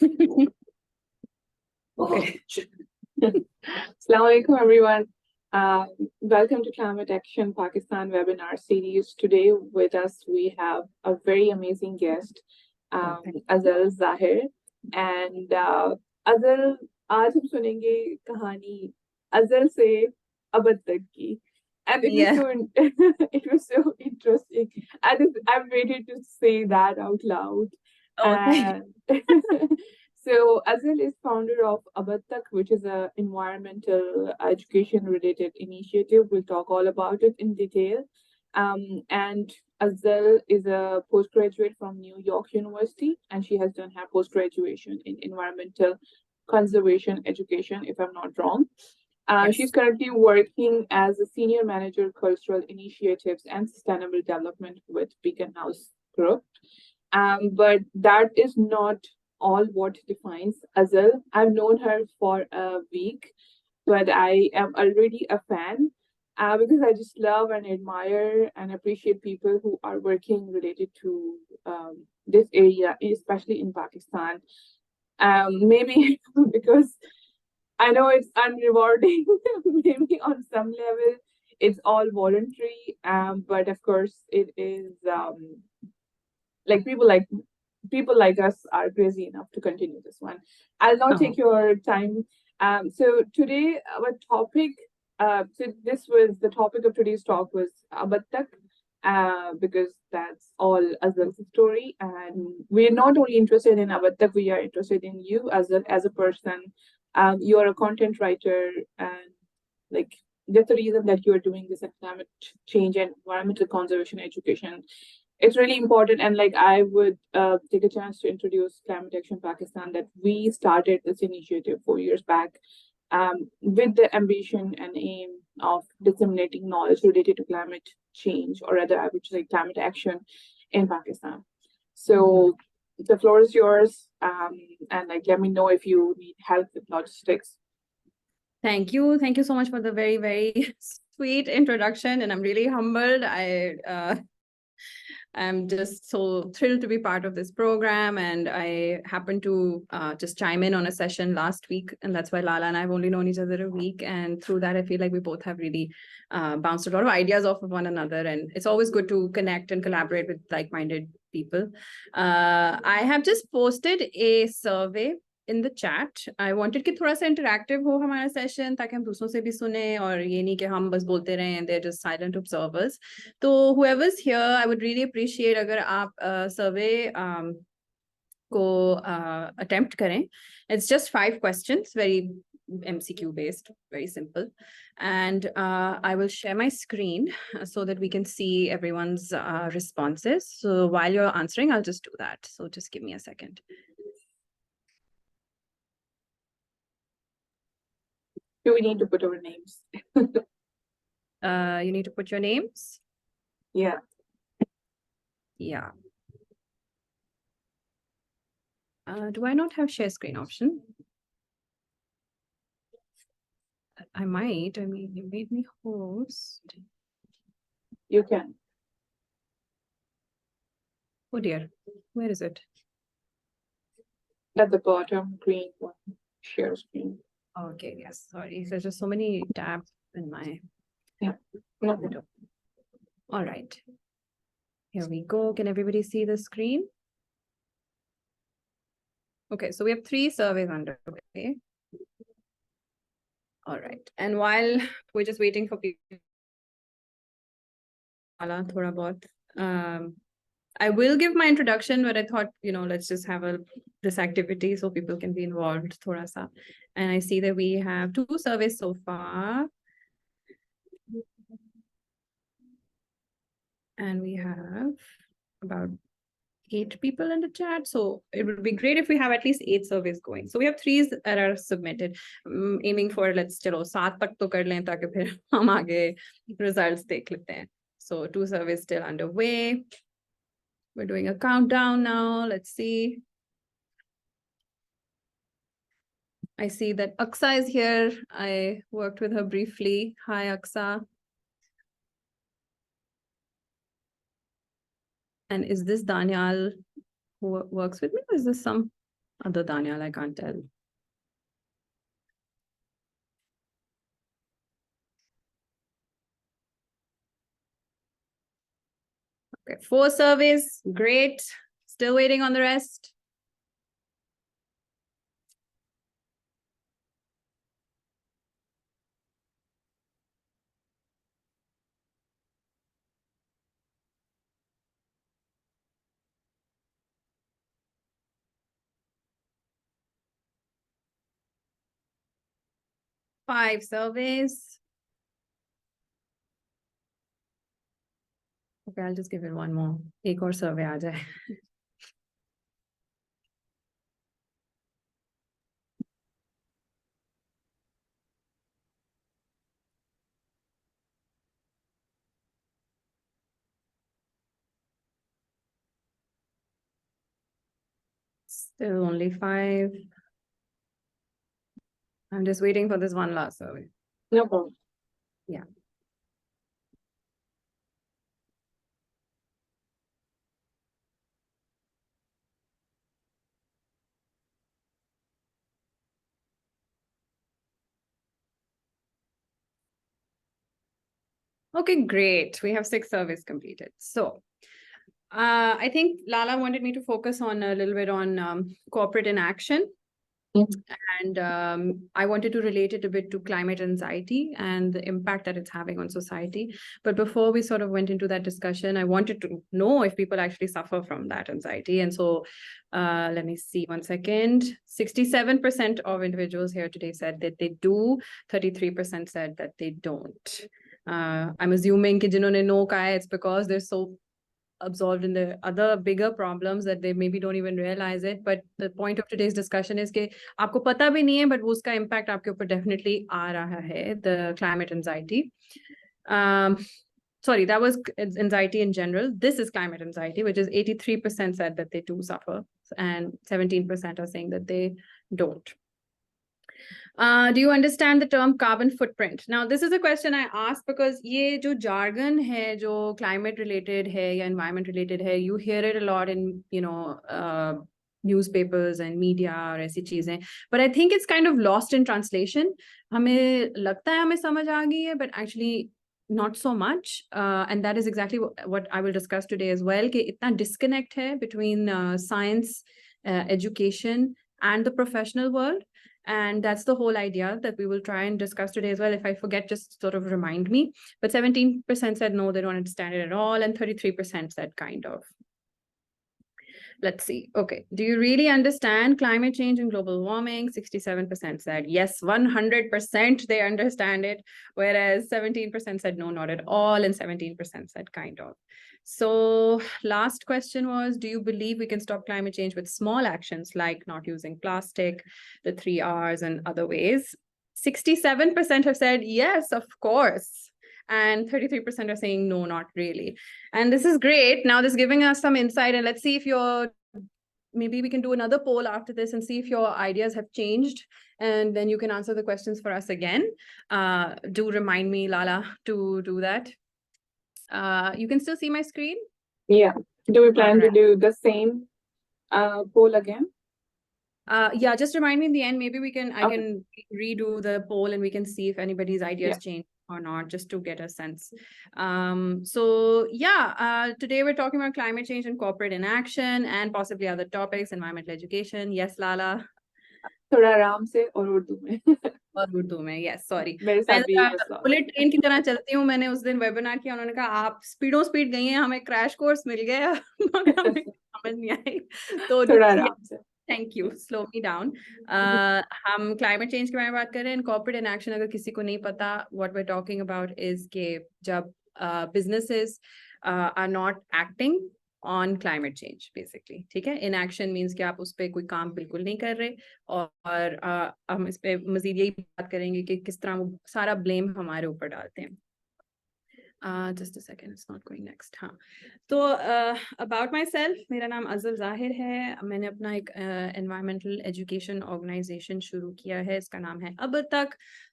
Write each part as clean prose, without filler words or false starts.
Okay. Assalamu alaikum, everyone. Welcome to Climate Action Pakistan webinar series. Today with us, we have a very amazing guest, Azal Zahir. And Azal, आज हम सुनेंगे कहानी अजल से अबद तक की. And it was it was so interesting. I've waited to say that out loud. And so Azal is founder of AbadTak, which is an environmental education related initiative. We'll talk all about it in detail. And Azal is a postgraduate from New York University, and she has done her postgraduation in environmental conservation education, if I'm not wrong. She's currently working as a senior manager cultural initiatives and sustainable development with Beaconhouse Group. But that is not all what defines Azal. I've known her for a week, but I am already a fan because I just love and admire and appreciate people who are working related to this area, especially in Pakistan. Maybe because I know it's unrewarding, maybe on some level it's all voluntary, but of course it is like people like us are crazy enough to continue this one. I'll not take your time. So today our topic, so this was the topic of today's talk was AbadTak, because that's all Azal's story. And we're not only interested in AbadTak, we are interested in you as a person. You are a content writer, and like that's the reason that you are doing this climate change and environmental conservation education. It's really important, and like I would take a chance to introduce Climate Action Pakistan, that we started this initiative 4 years back with the ambition and aim of disseminating knowledge related to climate change, or rather I would say climate action in Pakistan. So the floor is yours, and like let me know if you need help with logistics. Thank you so much for the very, very sweet introduction, and I'm really humbled. I'm just so thrilled to be part of this program, and I happened to just chime in on a session last week, and that's why Lala and I have only known each other a week, and through that I feel like we both have really bounced a lot of ideas off of one another, and it's always good to connect and collaborate with like-minded people. I have just posted a survey in the chat. I wanted कि थोड़ा सा interactive हो हमारा session, ताकि हम दूसरों से भी सुने, और ये नहीं कि हम बस बोलते रहें and they're just silent observers. तो whoever's here, I would really appreciate अगर आप survey को attempt करें. It's just 5 questions, very MCQ based, very simple. And I will share my screen so that we can see everyone's responses. So while you're answering, I'll just do that. So just give me a second. Do we need to put our names? You need to put your names? Yeah. Yeah. Do I not have share screen option? I might. I mean, you made me host. You can. Oh dear. Where is it? At the bottom, green one. Share screen. Okay, yes. Sorry. There's just so many tabs in my window. All right. Here we go. Can everybody see the screen? Okay, so we have 3 surveys underway. All right. And while we're just waiting for people, I will give my introduction, but I thought, let's just have this activity so people can be involved. Thoda sa. And I see that we have 2 surveys so far. And we have about 8 people in the chat. So it would be great if we have at least 8 surveys going. So we have 3 that are submitted. Aiming for, let's chalo 7 tak to kar lein taaki phir hum aage results dekh lete hain. So 2 surveys still underway. We're doing a countdown now. Let's see. I see that Aksa is here. I worked with her briefly. Hi, Aksa. And is this Daniel who works with me? Or is this some Other Daniel, I can't tell. Okay, 4 surveys, great. Still waiting on the rest. Five surveys. Okay, I'll just give it one more. एक और survey आ जाए. Still only 5. I'm just waiting for this one last survey. No problem. Yeah. Okay, great. We have 6 surveys completed. So I think Lala wanted me to focus on a little bit on corporate inaction. And I wanted to relate it a bit to climate anxiety and the impact that it's having on society. But before we sort of went into that discussion, I wanted to know if people actually suffer from that anxiety. And so let me see 1 second. 67% of individuals here today said that they do. 33% said that they don't. I'm assuming कि जिन्होंने no कहा है, it's because they're so absorbed in the other bigger problems that they maybe don't even realize it. But the point of today's discussion is कि आपको पता भी नहीं है, but वो उसका impact आपके ऊपर definitely आ रहा है, the climate anxiety. Sorry, that was anxiety in general. This is climate anxiety, which is 83% said that they do suffer, and 17% are saying that they don't. Do you understand the term carbon footprint? Now, this is a question I asked because ये जो jargon है, जो climate related है या environment related है, you hear it a lot in, newspapers and media और ऐसी चीजें. But I think it's kind of lost in translation. हमें लगता है हमें समझ आ गई है, but actually not so much. And that is exactly what I will discuss today as well. कि इतना disconnect है between science, education, and the professional world. And that's the whole idea that we will try and discuss today as well. If I forget, just sort of remind me. But 17% said no, they don't understand it at all. And 33% said kind of. Let's see. Okay. Do you really understand climate change and global warming? 67% said yes, 100% they understand it. Whereas 17% said no, not at all. And 17% said kind of. So last question was, do you believe we can stop climate change with small actions like not using plastic, the 3 Rs and other ways? 67% have said yes, of course. And 33% are saying no, not really. And this is great. Now this is giving us some insight, and let's see if maybe we can do another poll after this and see if your ideas have changed, and then you can answer the questions for us again. Do remind me, Lala, to do that. You can still see my screen? Yeah. Do we plan to do the same poll again? Yeah, just remind me in the end. Maybe I can redo the poll and we can see if anybody's ideas change or not, just to get a sense. So yeah, today we're talking about climate change and corporate inaction and possibly other topics, environmental education. Yes, Lala? थोड़ा आराम से और उर्दू में. और उर्दू में, yes, sorry. मेरे साथ भी यही मसला. बुलेट ट्रेन की तरह चलती हूँ. मैंने उस दिन वेबिनार किया, उन्होंने कहा आप स्पीड गई हैं, हमें क्रैश कोर्स मिल गया, मगर हमें समझ नहीं आई. तो थोड़ा आराम से. Thank you. Slow me down. हम climate change के बारे में बात कर रहे हैं. Corporate inaction, अगर किसी को नहीं पता, what we're talking about is कि जब businesses are not acting on climate change, basically. ठीक है? Inaction means कि आप उस पे कोई काम बिल्कुल नहीं कर रहे, और हम इस पे मजीद यही बात करेंगे कि किस तरह वो सारा blame हमारे ऊपर डालते हैं. Just a second, it's not going next. हाँ, तो about myself, मेरा नाम अज़ल ज़ाहिर है. मैंने अपना एक environmental education organization शुरू किया है. इसका नाम है AbadTak.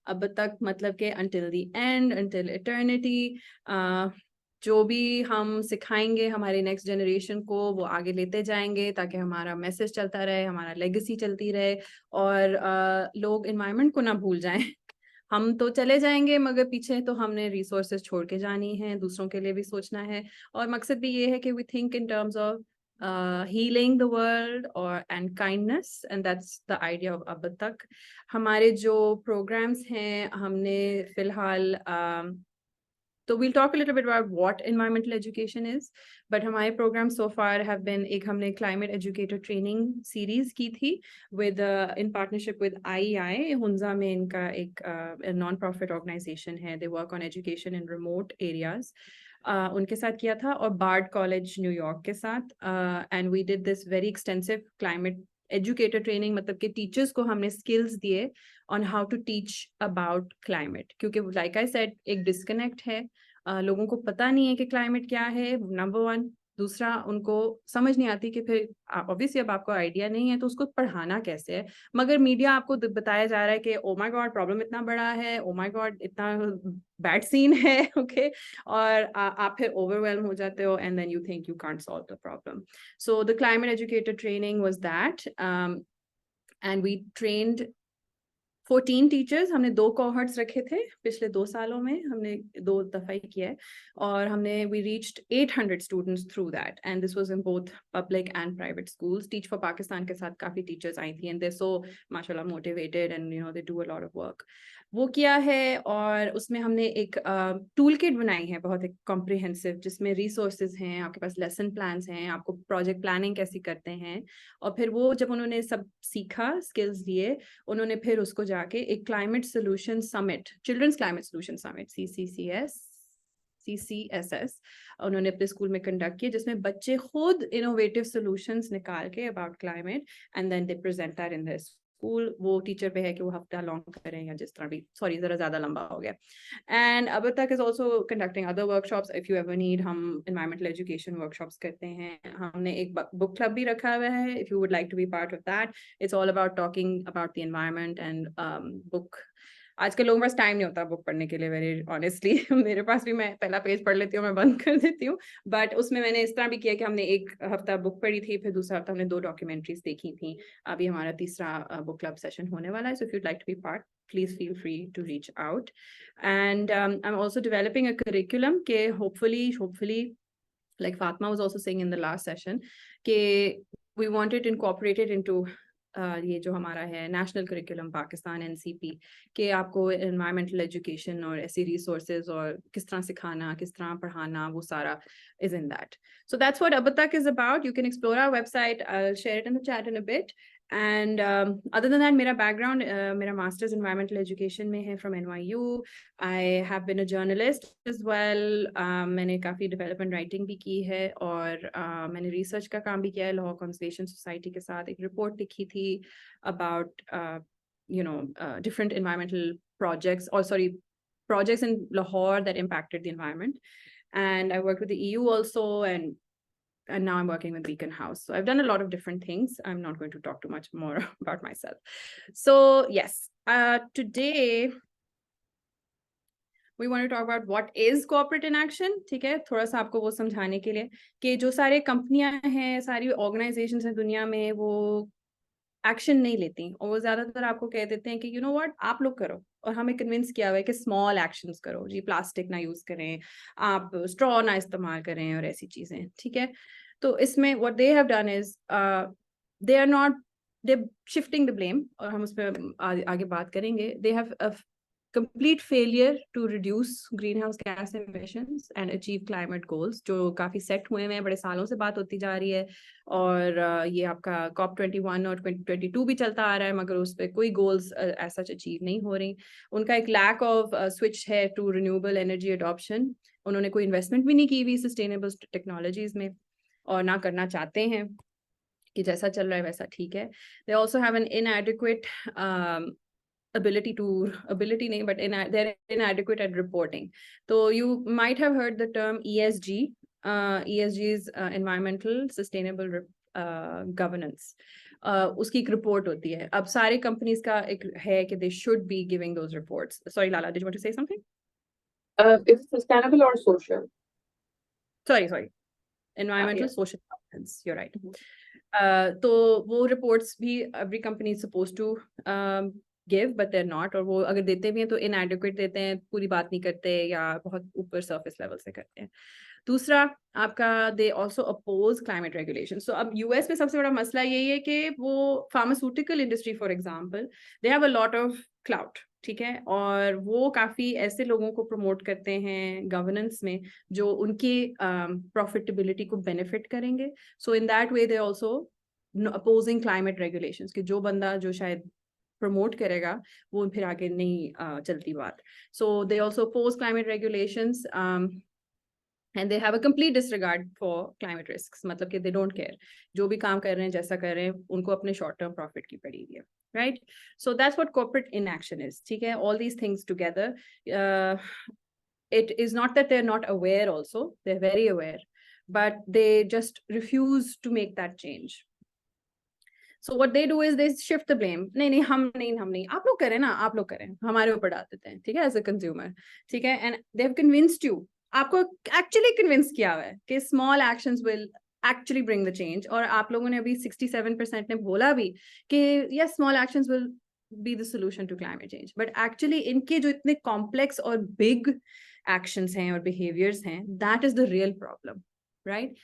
AbadTak मतलब कि until the end, until eternity. जो भी हम सिखाएंगे हमारे नेक्स्ट जनरेशन को वो आगे लेते जाएंगे, ताकि हमारा मैसेज चलता रहे, हमारा लेगेसी चलती रहे, और लोग एनवायरनमेंट को ना भूल जाएं। हम तो चले जाएंगे मगर पीछे तो हमने रिसोर्सेज छोड़ के जानी है, दूसरों के लिए भी सोचना है, और मकसद भी ये है कि we think in terms of healing the world or and kindness, and that's the idea of AbadTak. हमारे जो programs हैं हमने फिलहाल so we'll talk a little bit about what environmental education is, but हमारे programs so far have been एक हमने climate educator training series की थी with in partnership with IEI. Hunza में इनका एक non-profit organization है, they work on education in remote areas. उनके साथ किया था, और बार्ड कॉलेज न्यूयॉर्क के साथ, and we did this very extensive climate educator training, मतलब कि टीचर्स को हमने स्किल्स दिए on how to teach about climate, क्योंकि लाइक आई सेड एक डिस्कनेक्ट है, लोगों को पता नहीं है कि क्लाइमेट क्या है, नंबर वन। दूसरा, उनको समझ नहीं आती कि फिर ऑब्वियसली अब आपको आइडिया नहीं है तो उसको पढ़ाना कैसे है, मगर मीडिया आपको बताया जा रहा है कि ओ माय गॉड प्रॉब्लम इतना बड़ा है, ओ माय गॉड इतना बैड सीन है, ओके, और आप फिर ओवरवेल्म हो जाते हो, and then you think you can't solve the problem. So the climate educator training was that, and we trained 14 teachers. हमने 2 कोहर्ट्स रखे थे पिछले 2 सालों में, हमने 2 दफा ही किया है, और हमने we reached 800 students through that, and this was in both public and private schools. Teach for Pakistan के साथ काफी टीचर्स आई थी, एंड दे सो माशाल्लाह motivated, and you know they do a lot of work. वो किया है, और उसमें हमने एक टूल किट बनाई है बहुत एक कॉम्प्रिहेंसिव, जिसमें रिसोर्सेज हैं, आपके पास लेसन प्लान्स हैं, आपको प्रोजेक्ट प्लानिंग कैसे करते हैं, और फिर वो जब उन्होंने सब सीखा, स्किल्स दिए, उन्होंने फिर उसको जाके एक climate solution summit, children's climate solution summit CCSS उन्होंने अपने स्कूल में कंडक्ट किया, जिसमें बच्चे खुद इनोवेटिव सॉल्यूशंस निकाल के about climate, and then they present that in this school. वो टीचर पे है कि वो हफ्ता लॉन्ग करें या जिस तरह भी, सॉरी जरा ज्यादा लंबा हो गया. And AbadTak is also conducting other workshops if you ever need. हम environmental education workshops करते हैं. हमने एक book club भी रखा हुआ है, if you would like to be part of that. It's all about talking about the environment and book. आजकल लोगों के पास टाइम नहीं होता बुक पढ़ने के लिए, वेरी ऑनेस्टली. मेरे पास भी, मैं पहला पेज पढ़ लेती हूँ, मैं बंद कर देती हूँ, बट उसमें मैंने इस तरह भी किया कि हमने एक हफ्ता बुक पढ़ी थी, फिर दूसरा हफ्ता हमने 2 डॉक्यूमेंट्रीज देखी थी. अभी हमारा तीसरा बुक क्लब सेशन होने वाला है, so if you'd like to be part, please feel free to reach out. And I'm also developing a curriculum ke hopefully like Fatma was also saying in the last session ke we want it incorporated into ये जो हमारा है national curriculum Pakistan NCP, कि आपको environmental education और ऐसी resources और किस तरह सिखाना, किस तरह पढ़ाना, वो सारा is in that. So that's what AbadTak is about. You can explore our website. I'll share it in the chat in a bit. And other than that, मेरा background, मेरा master's environmental education में है from NYU. I have been a journalist as well. मैंने काफ़ी development writing भी की है, और मैंने research का काम भी किया है. Law Conservation Society के साथ एक report लिखी थी about different environmental projects, or sorry, projects in Lahore that impacted the environment. And I worked with the EU also, and now I'm working with Beaconhouse. So I've done a lot of different things. I'm not going to talk too much more about myself. So yes, today we want to talk about what is corporate inaction. ठीक है, थोड़ा सा आपको वो समझाने के लिए कि जो सारे कंपनियां हैं, सारी ऑर्गेनाइजेशंस हैं दुनिया में, वो एक्शन नहीं लेती, और वो ज्यादातर आपको कह देते हैं कि यू नो व्हाट, आप लोग करो, और हमें कन्विंस किया हुआ है कि स्मॉल एक्शंस करो जी, प्लास्टिक ना यूज करें, आप स्ट्रॉ ना इस्तेमाल करें, और ऐसी चीजें. ठीक है, तो इसमें what they have done is they are not, they shifting the blame, और हम उस पर आगे बात करेंगे. They have complete failure to reduce greenhouse gas emissions and achieve climate goals, जो काफी सेट हुए हैं, बड़े सालों से बात होती जा रही है, और ये आपका COP21 और 2022 भी चलता आ रहा है, मगर उस पर कोई गोल्स ऐसा अचीव नहीं हो रही. उनका एक लैक ऑफ स्विच है टू रिन्यूएबल एनर्जी अडॉप्शन. उन्होंने कोई इन्वेस्टमेंट भी नहीं की हुई सस्टेनेबल टेक्नोलॉजीज में, और ना करना चाहते हैं, कि जैसा चल रहा है वैसा ठीक है. They also have an inadequate ability nahi, but they're inadequate at reporting. So you might have heard the term ESG. ESG is environmental sustainable governance. उसकी एक रिपोर्ट होती है. अब सारे कंपनीज का एक है कि they should be giving those reports. Sorry Lala, did you want to say something? Is it sustainable or social? sorry, environmental Yeah. social governance, you're right. Mhm. तो वो reports भी every company is supposed to give, but they're not, और वो अगर देते भी हैं तो inadequate देते हैं, पूरी बात नहीं करते या बहुत ऊपर surface level से करते हैं. दूसरा आपका they also oppose climate regulation. So अब यूएस में सबसे बड़ा मसला यही है कि वो pharmaceutical industry for example they have a lot of cloud, ठीक है, और वो काफी ऐसे लोगों को प्रमोट करते हैं गवर्नेंस में जो उनकी प्रॉफिटेबिलिटी को बेनिफिट करेंगे. So in that way they also opposing climate regulations कि जो बंदा जो शायद प्रमोट करेगा वो फिर आगे नहीं चलती बात. So they also oppose climate regulations and they have a complete disregard for climate risks. मतलब कि they don't care, जो भी काम कर रहे हैं जैसा कर रहे हैं उनको अपने short term profit की पड़ी हुई है, right? So that's what corporate inaction is, ठीक है. All these things together, it is not that they're not aware also, they're very aware, but they just refuse to make that change. So what they do is they shift the blame. नहीं हम नहीं आप लोग करें ना, आप लोग करें, हमारे ऊपर डाल देते हैं, ठीक है, as a consumer, ठीक है. And they've convinced you, आपको एक्चुअली कन्विंस किया हुआ है कि small actions will actually bring the change. और आप लोगों ने अभी 67% ने बोला भी कि yes small actions will be the solution to climate change, but actually इनके जो इतने कॉम्प्लेक्स और बिग एक्शंस हैं और बिहेवियर्स हैं, that is the real problem, right.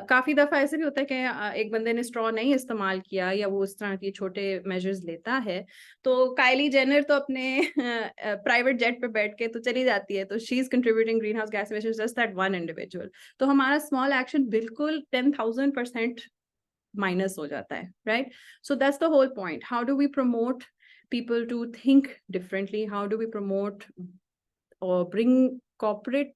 काफी दफा ऐसे भी होता है कि एक बंदे ने स्ट्रॉ नहीं इस्तेमाल किया या वो इस तरह के छोटे मेजर्स लेता है, तो काइली जेनर तो अपने प्राइवेट जेट पे बैठ के तो चली जाती है, तो she is contributing green house gas emissions just that one individual. तो हमारा स्मॉल एक्शन बिल्कुल 10,000% माइनस हो जाता है, right. So that's the whole point. How do we promote people to think differently? How do we promote or bring corporate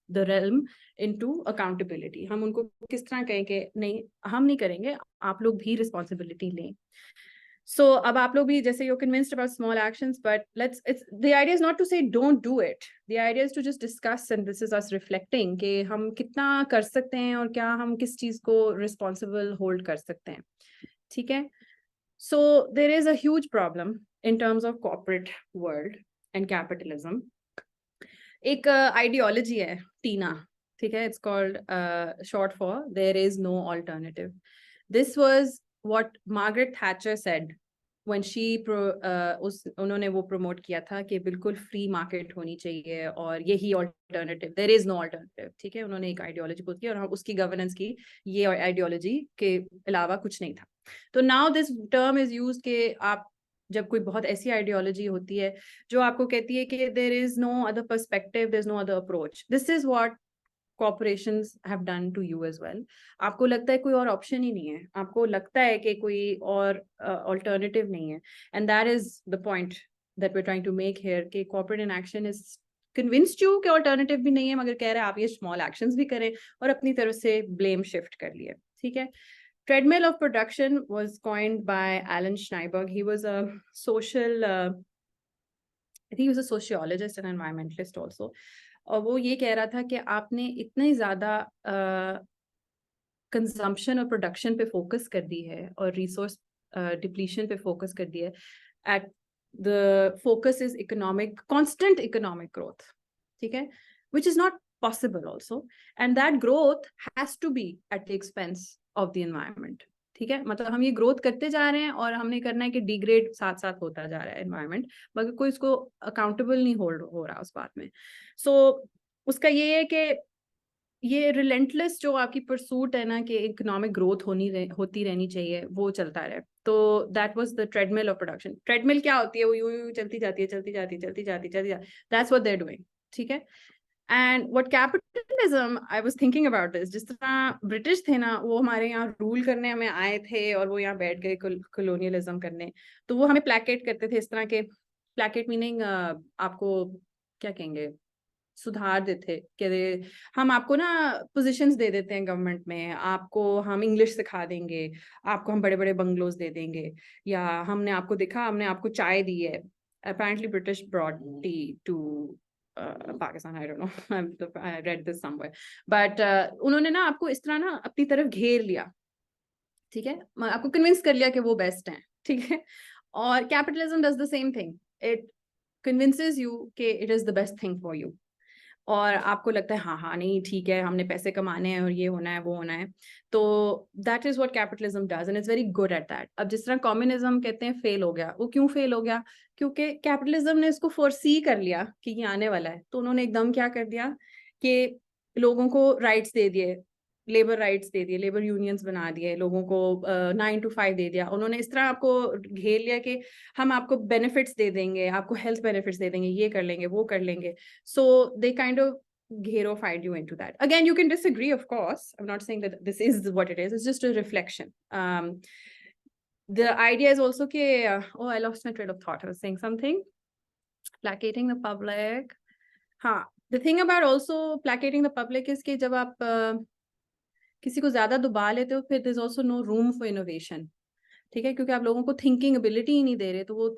the realm into accountability? हम उनको किस तरह कहें कि नहीं हम नहीं करेंगे, आप लोग भी responsibility लें. So अब आप लोग भी जैसे you're convinced about small actions, but the idea is not to say don't do it. The idea is to just discuss, and this is us reflecting कि हम कितना कर सकते हैं और क्या हम किस चीज को responsible hold कर सकते हैं, ठीक है. So there is a huge problem in terms of corporate world and capitalism. एक ideology है टीना, ठीक है, it's called short for there is no alternative. This was what Margaret Thatcher said when she उन्होंने वो प्रमोट किया था कि बिल्कुल फ्री मार्केट होनी चाहिए और यही alternative, there is no alternative, ठीक है. उन्होंने एक आइडियोलॉजी पुट की और उसकी गवर्नेंस की ये आइडियोलॉजी के अलावा कुछ नहीं था. तो now this term is use के आप जब कोई बहुत ऐसी आइडियोलॉजी होती है जो आपको कहती है कि there is no other perspective, there is no other approach, this is what corporations have done to you as well. आपको लगता है कोई और ऑप्शन ही नहीं है, आपको लगता है कि कोई और ऑल्टरनेटिव नहीं है, and that is the point that we're trying to make here कि corporate inaction is convinced you कि ऑल्टरनेटिव भी नहीं है, मगर कह रहे हैं आप ये स्मॉल एक्शंस भी करें और अपनी तरफ से ब्लेम शिफ्ट कर लिए, ठीक है. Treadmill of production was coined by Alan Schneiberg. He was a I think he was a sociologist and environmentalist also. और वो ये कह रहा था कि आपने इतनी ज्यादा कंजम्पशन और प्रोडक्शन पे फोकस कर दी है और रिसोर्स डिप्लीशन पे फोकस कर दिया है. At the focus is economic, constant economic growth, ठीक है, which is not possible also, and that growth has to be at the expense of the environment, ठीक है. मतलब हम ये ग्रोथ करते जा रहे हैं और हमने करना है कि डिग्रेड साथ साथ होता जा रहा है एनवायरनमेंट, मगर कोई इसको अकाउंटेबल नहीं हो रहा उस बात में. सो उसका ये है कि ये रिलेंटलेस जो आपकी परसूट है ना कि इकोनॉमिक ग्रोथ होती रहनी चाहिए, वो चलता रहे. तो that was the treadmill of production. Treadmill क्या होती है, वो यूं चलती जाती है, that's what they are doing, ठीक है. And what capitalism, I was thinking about this, जिस तरह ब्रिटिश थे ना, वो हमारे यहाँ रूल करने हमें आए थे और वो यहाँ बैठ गए colonialism करने, तो वो हमें प्लेकेट करते थे इस तरह के. प्लेकेट मीनिंग आपको क्या कहेंगे, सुधार देते कि हम आपको ना पोजीशंस दे देते हैं गवर्नमेंट में, आपको हम इंग्लिश सिखा देंगे, आपको हम बड़े बड़े बंगलोज दे देंगे, या हमने आपको चाय दी है. Apparently British brought tea to Pakistan, I don't know, I read this somewhere, but उन्होंने ना आपको इस तरह ना अपनी तरफ घेर लिया, ठीक है, आपको कन्विंस कर लिया कि वो बेस्ट हैं, ठीक है. और capitalism does the same thing, it convinces you कि it is the best thing for you. और आपको लगता है हाँ हाँ नहीं ठीक है, हमने पैसे कमाने हैं और ये होना है वो होना है, तो that is what capitalism does and it's very good at that. अब जिस तरह कम्युनिज्म कहते हैं फेल हो गया, वो क्यों फेल हो गया? क्योंकि कैपिटलिज्म ने इसको फोरसी कर लिया कि ये आने वाला है, तो उन्होंने एकदम क्या कर दिया कि लोगों को राइट्स दे दिए, लेबर राइट्स दे दिए, लेबर यूनियंस बना दिए, लोगों को 9 to 5 दे दिया। उन्होंने इस तरह आपको घेर लिया कि हम आपको बेनिफिट्स दे देंगे, आपको हेल्थ बेनिफिट्स दे देंगे, ये कर लेंगे वो कर लेंगे। So they kind of find you into that. Again, you can disagree, of course. I'm not saying that this is what it is. It's just a reflection. The idea is also कि oh, I lost my train of thought. I was saying something. Placating the public. हाँ, the thing about also placating the public is कि जब आप किसी को ज्यादा दुबा लेते हो, फिर there's also no room for innovation. ठीक है, क्योंकि आप लोगों को थिंकिंग एबिलिटी ही नहीं दे रहे, तो वो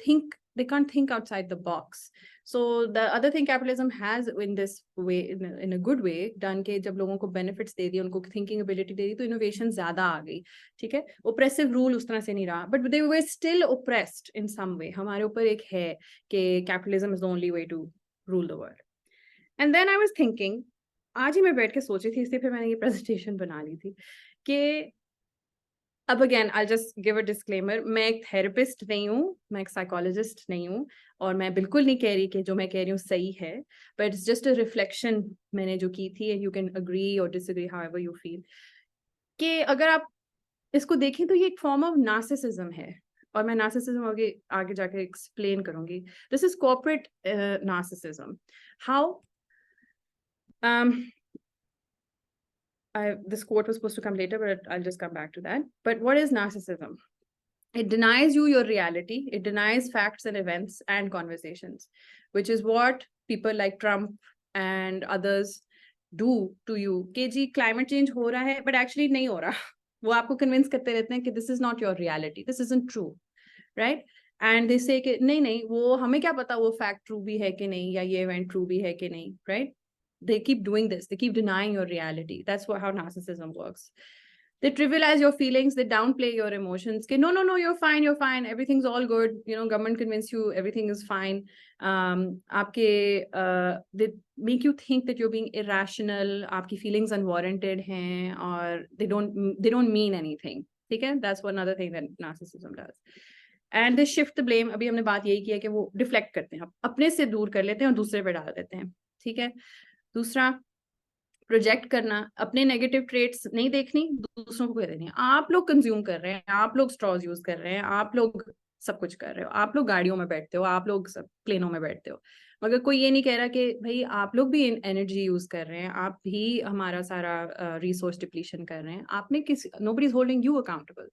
they can't think outside the box. So the other thing capitalism has in this way, in a good way done, के जब लोगों को benefits दे दिए, उनको थिंकिंग एबिलिटी दे दी, तो इनोवेशन ज्यादा आ गई। ठीक है, ओप्रेसिव रूल उस तरह से नहीं रहा, but they were still oppressed in some way. हमारे ऊपर एक है कि capitalism is the only way to rule the world. And then I was thinking, आज ही मैं बैठ के सोची थी, इसलिए फिर मैंने ये प्रेजेंटेशन बना ली थी कि अब again I just give a disclaimer, मैं एक थेरेपिस्ट नहीं हूँ, मैं एक साइकोलॉजिस्ट नहीं हूँ, और मैं बिल्कुल नहीं कह रही कि जो मैं कह रही हूँ सही है, but it's just a reflection मैंने जो की थी, एंड यू कैन अग्री और डिसएग्री हाउएवर यू फील, कि अगर आप इसको देखें तो ये एक फॉर्म ऑफ नार्सिसिज्म है, और मैं नार्सिसिज्म आगे आगे जाके एक्सप्लेन करूंगी। This is corporate narcissism. How this quote was supposed to come later, but I'll just come back to that. But what is narcissism? It denies you your reality. It denies facts and events and conversations, which is what people like Trump and others do to you. कि जी climate change हो रहा है, but actually नहीं हो रहा। वो आपको convince करते रहते हैं कि this is not your reality, this isn't true, right? And they say कि नहीं नहीं, वो हमें क्या पता वो fact true भी है कि नहीं, या ये event true भी है कि नहीं, right? They keep doing this. They keep denying your reality. That's how narcissism works. They trivialize your feelings. They downplay your emotions. Okay, no, you're fine. You're fine. Everything's all good. You know, government convince you everything is fine. They make you think that you're being irrational. Aapki feelings unwarranted hain, or they don't mean anything. Okay, that's one other thing that narcissism does. And they shift the blame. अभी हमने बात यही किया कि वो deflect करते हैं, अपने से दूर कर लेते हैं और दूसरे पे डाल देते हैं। ठीक है, दूसरा प्रोजेक्ट करना, अपने नेगेटिव ट्रेट्स नहीं देखनी, दूसरों को कह देनी। आप लोग कंज्यूम कर रहे हैं, आप लोग स्ट्रॉज यूज कर रहे हैं, आप लोग सब कुछ कर रहे हो, आप लोग गाड़ियों में बैठते हो, आप लोग सब प्लेनों में बैठते हो, मगर कोई ये नहीं कह रहा कि भाई आप लोग भी एनर्जी यूज कर रहे हैं, आप भी हमारा सारा रिसोर्स डिप्लीशन कर रहे हैं, आपने किसी nobody is holding you accountable.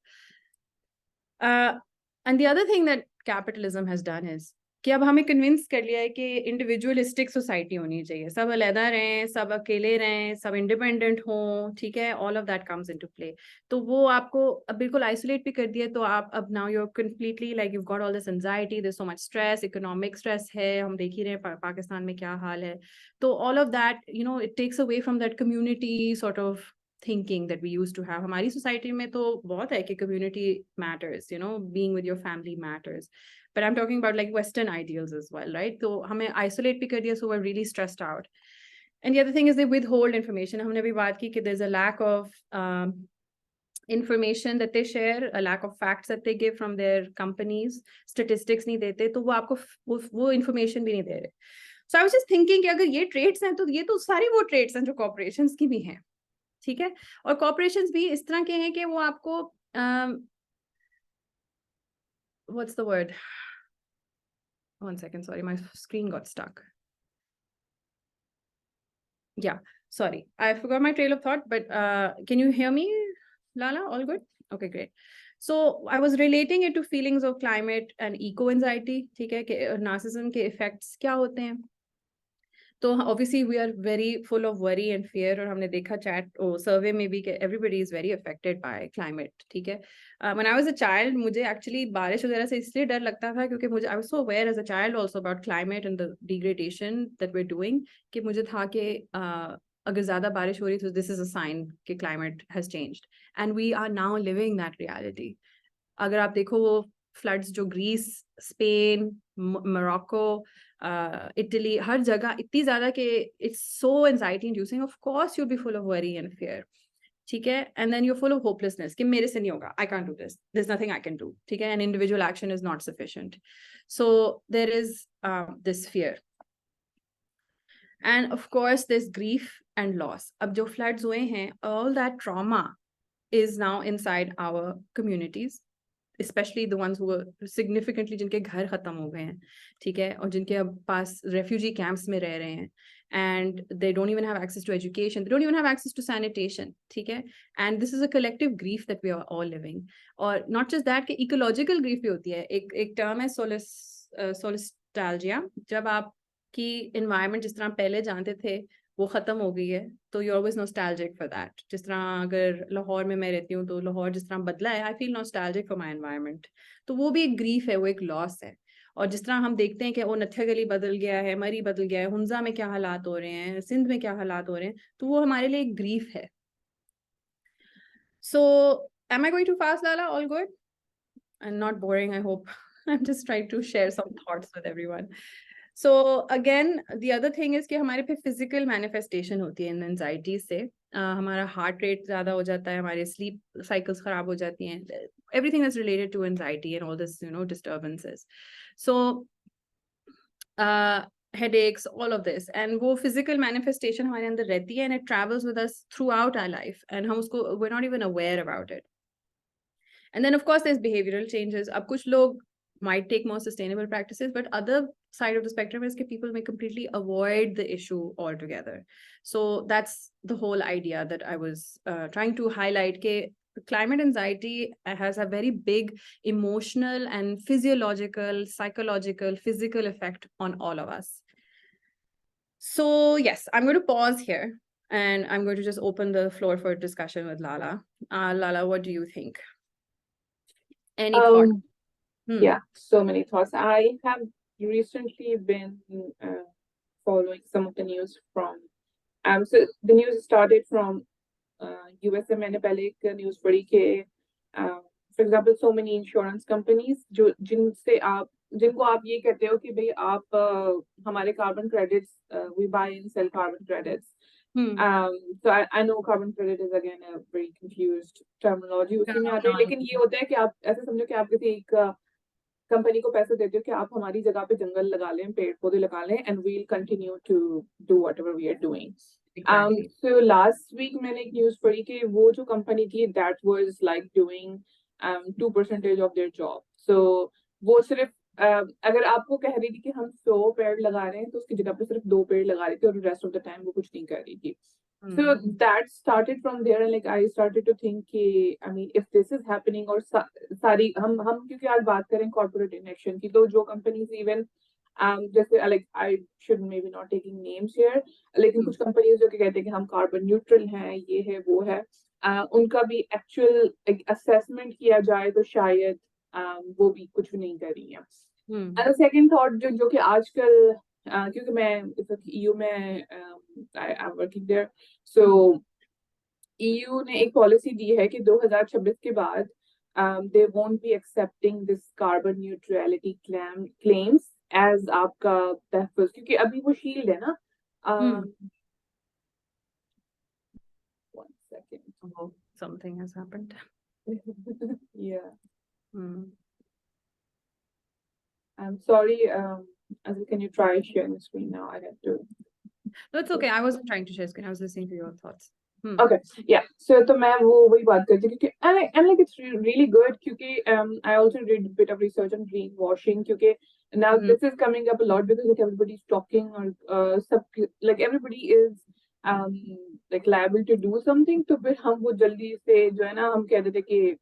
And the other thing that capitalism has done is कि अब हमें कन्विंस कर लिया है कि इंडिविजुअलिस्टिक सोसाइटी होनी चाहिए, सब अलहदा रहें, सब अकेले रहें, सब इंडिपेंडेंट हों। ठीक है, all of that comes into play. तो वो आपको अब बिल्कुल आइसोलेट भी कर दिया, तो आप अब now you are completely like you got all this anxiety, there so much stress, economic stress है, हम देख ही रहे हैं पाकिस्तान में क्या हाल है। तो all of that you know it takes away from that community sort of thinking that we used to have. हमारी society में तो बहुत है कि community matters, you know, being with your family matters. But I'm talking about like Western ideals as well, right? तो हमें isolate भी कर दिया, so we're really stressed out. And the other thing is they withhold information. हमने भी बात की कि there's a lack of information that they share, a lack of facts that they give from their companies, statistics नहीं देते, तो वो आपको वो information भी नहीं दे रहे। So I was just thinking कि अगर ये traits हैं, तो ये तो सारी वो traits हैं जो corporations की भी हैं। ठीक है, और कॉर्पोरेशंस भी इस तरह के हैं कि वो आपको what's the word, one second, sorry my screen got stuck, या sorry, I forgot my trail of thought, but can you hear me, Lala? All good? Okay, great. So I was relating it to feelings of climate and eco anxiety. ठीक है, कि narcissism के effects क्या होते हैं। तो obviously we are very full of worry and fear, और हमने देखा चैट सर्वे में भी कि everybody is very affected by climate। ठीक है, when I was a child मुझे actually बारिश वगैरह से इसलिए डर लगता था क्योंकि मुझे I was so aware as a child also about climate and the degradation that we're doing, कि मुझे था कि अगर ज्यादा बारिश हो रही तो this is a sign कि climate has changed, and we are now living that reality. अगर आप देखो वो फ्लड्स जो ग्रीस, स्पेन, मोरक्को, Italy, हर जगह इतनी ज़्यादा कि it's so anxiety inducing. Of course you'll be full of worry and fear. ठीक है, and then you're full of hopelessness कि मेरे से नहीं होगा, I can't do this, there's nothing I can do. ठीक है, and individual action is not sufficient. So there is this fear. And of course there's grief and loss. अब जो floods हुए हैं, all that trauma is now inside our communities, especially the ones who were significantly जिनके घर खत्म हो गए हैं, ठीक है, और जिनके अब पास refugee camps में रह रहे हैं, and they don't even have access to education, they don't even have access to sanitation, ठीक है, and this is a collective grief that we are all living. और not just that, कि ecological grief भी होती है. एक term है solastalgia, जब आपकी environment जिस तरह पहले जानते थे वो खत्म हो गई है, तो you're always nostalgic for that. जिस तरह अगर लाहौर में मैं रहती हूँ तो लाहौर जिस तरह बदला है, I feel nostalgic for my environment. तो वो भी एक grief है, वो एक loss है. और जिस तरह हम देखते हैं कि वो नत्था गली बदल गया है, मरी बदल गया है, हुंजा में क्या हालात हो रहे हैं, सिंध में क्या हालात हो रहे हैं, तो वो हमारे लिए एक grief है. So am I going too fast, Lala? All good? And not boring, I hope. I'm just trying to share some thoughts with everyone. So again, the other thing is कि हमारे पे physical manifestation होती है इन anxiety से. हमारा heart rate ज़्यादा हो जाता है, हमारे sleep cycles खराब हो जाती हैं. Everything that's related to anxiety and all this, disturbances. So headaches, all of this, and वो physical manifestation हमारे अंदर रहती है, and it travels with us throughout our life, and हम उसको we're not even aware about it. And then of course there's behavioral changes. अब कुछ लोग might take more sustainable practices, but other side of the spectrum is that people may completely avoid the issue altogether. So that's the whole idea that I was trying to highlight. Climate anxiety has a very big emotional and physiological, psychological, physical effect on all of us. So yes, I'm going to pause here and I'm going to just open the floor for discussion with Lala. Lala, what do you think? Any thoughts? Yeah, so many thoughts. I have recently been following some of the news from so the news started from USA. मैंने पहले एक news पढ़ी कि for example so many insurance companies जिनको आप ये कहते हो कि भाई आप हमारे carbon credits we buy and sell carbon credits. So I know carbon credit is again a very confused terminology उसी में आता है, लेकिन ये होता है कि आप ऐसे समझो कि आप किसी एक कंपनी को पैसे देते हो कि आप हमारी जगह पे जंगल लगा लें, पेड़ पौधे लगा लें, and we'll continue to do whatever we are doing. So last week मैंने एक न्यूज़ पढ़ी कि वो जो कंपनी थी that was like doing 2% of their job. So वो सिर्फ अगर आपको कह रही थी कि हम 100 पेड़ लगा रहे हैं तो उसकी जगह पे सिर्फ 2 पेड़ लगा रही थी और rest of the time वो कुछ नहीं कर रही थी. So that started from there, and like I started to think कि I mean if this is happening और सारी हम क्योंकि आज बात करें corporate inaction की, तो जो companies even जैसे like I should maybe not taking names here, लेकिन कुछ companies जो कि कहते हैं कि हम carbon neutral हैं, ये है वो है, उनका भी actual assessment किया जाए तो शायद वो भी कुछ नहीं कर रही हैं. And the second thought जो कि आजकल क्योंकि मैं EU में I'm working there, so EU ने एक policy दी है कि 2026 के बाद they won't be accepting this carbon neutrality claims as आपका तहफ़्फ़ुज़, क्योंकि अभी वो शील्ड है ना. One second. Oh, something has happened. Yeah. I'm sorry. Azal, can you try sharing the screen now? I have to. No, it's okay. I wasn't trying to share screen. I was listening to your thoughts. Okay, yeah. So तो मैं वही बात करती हूँ क्योंकि and like it's really good क्योंकि I also did a bit of research on greenwashing क्योंकि now this is coming up a lot because like everybody's talking or like everybody is like liable to do something, तो फिर हम वो जल्दी से जो है ना हम कह देते कि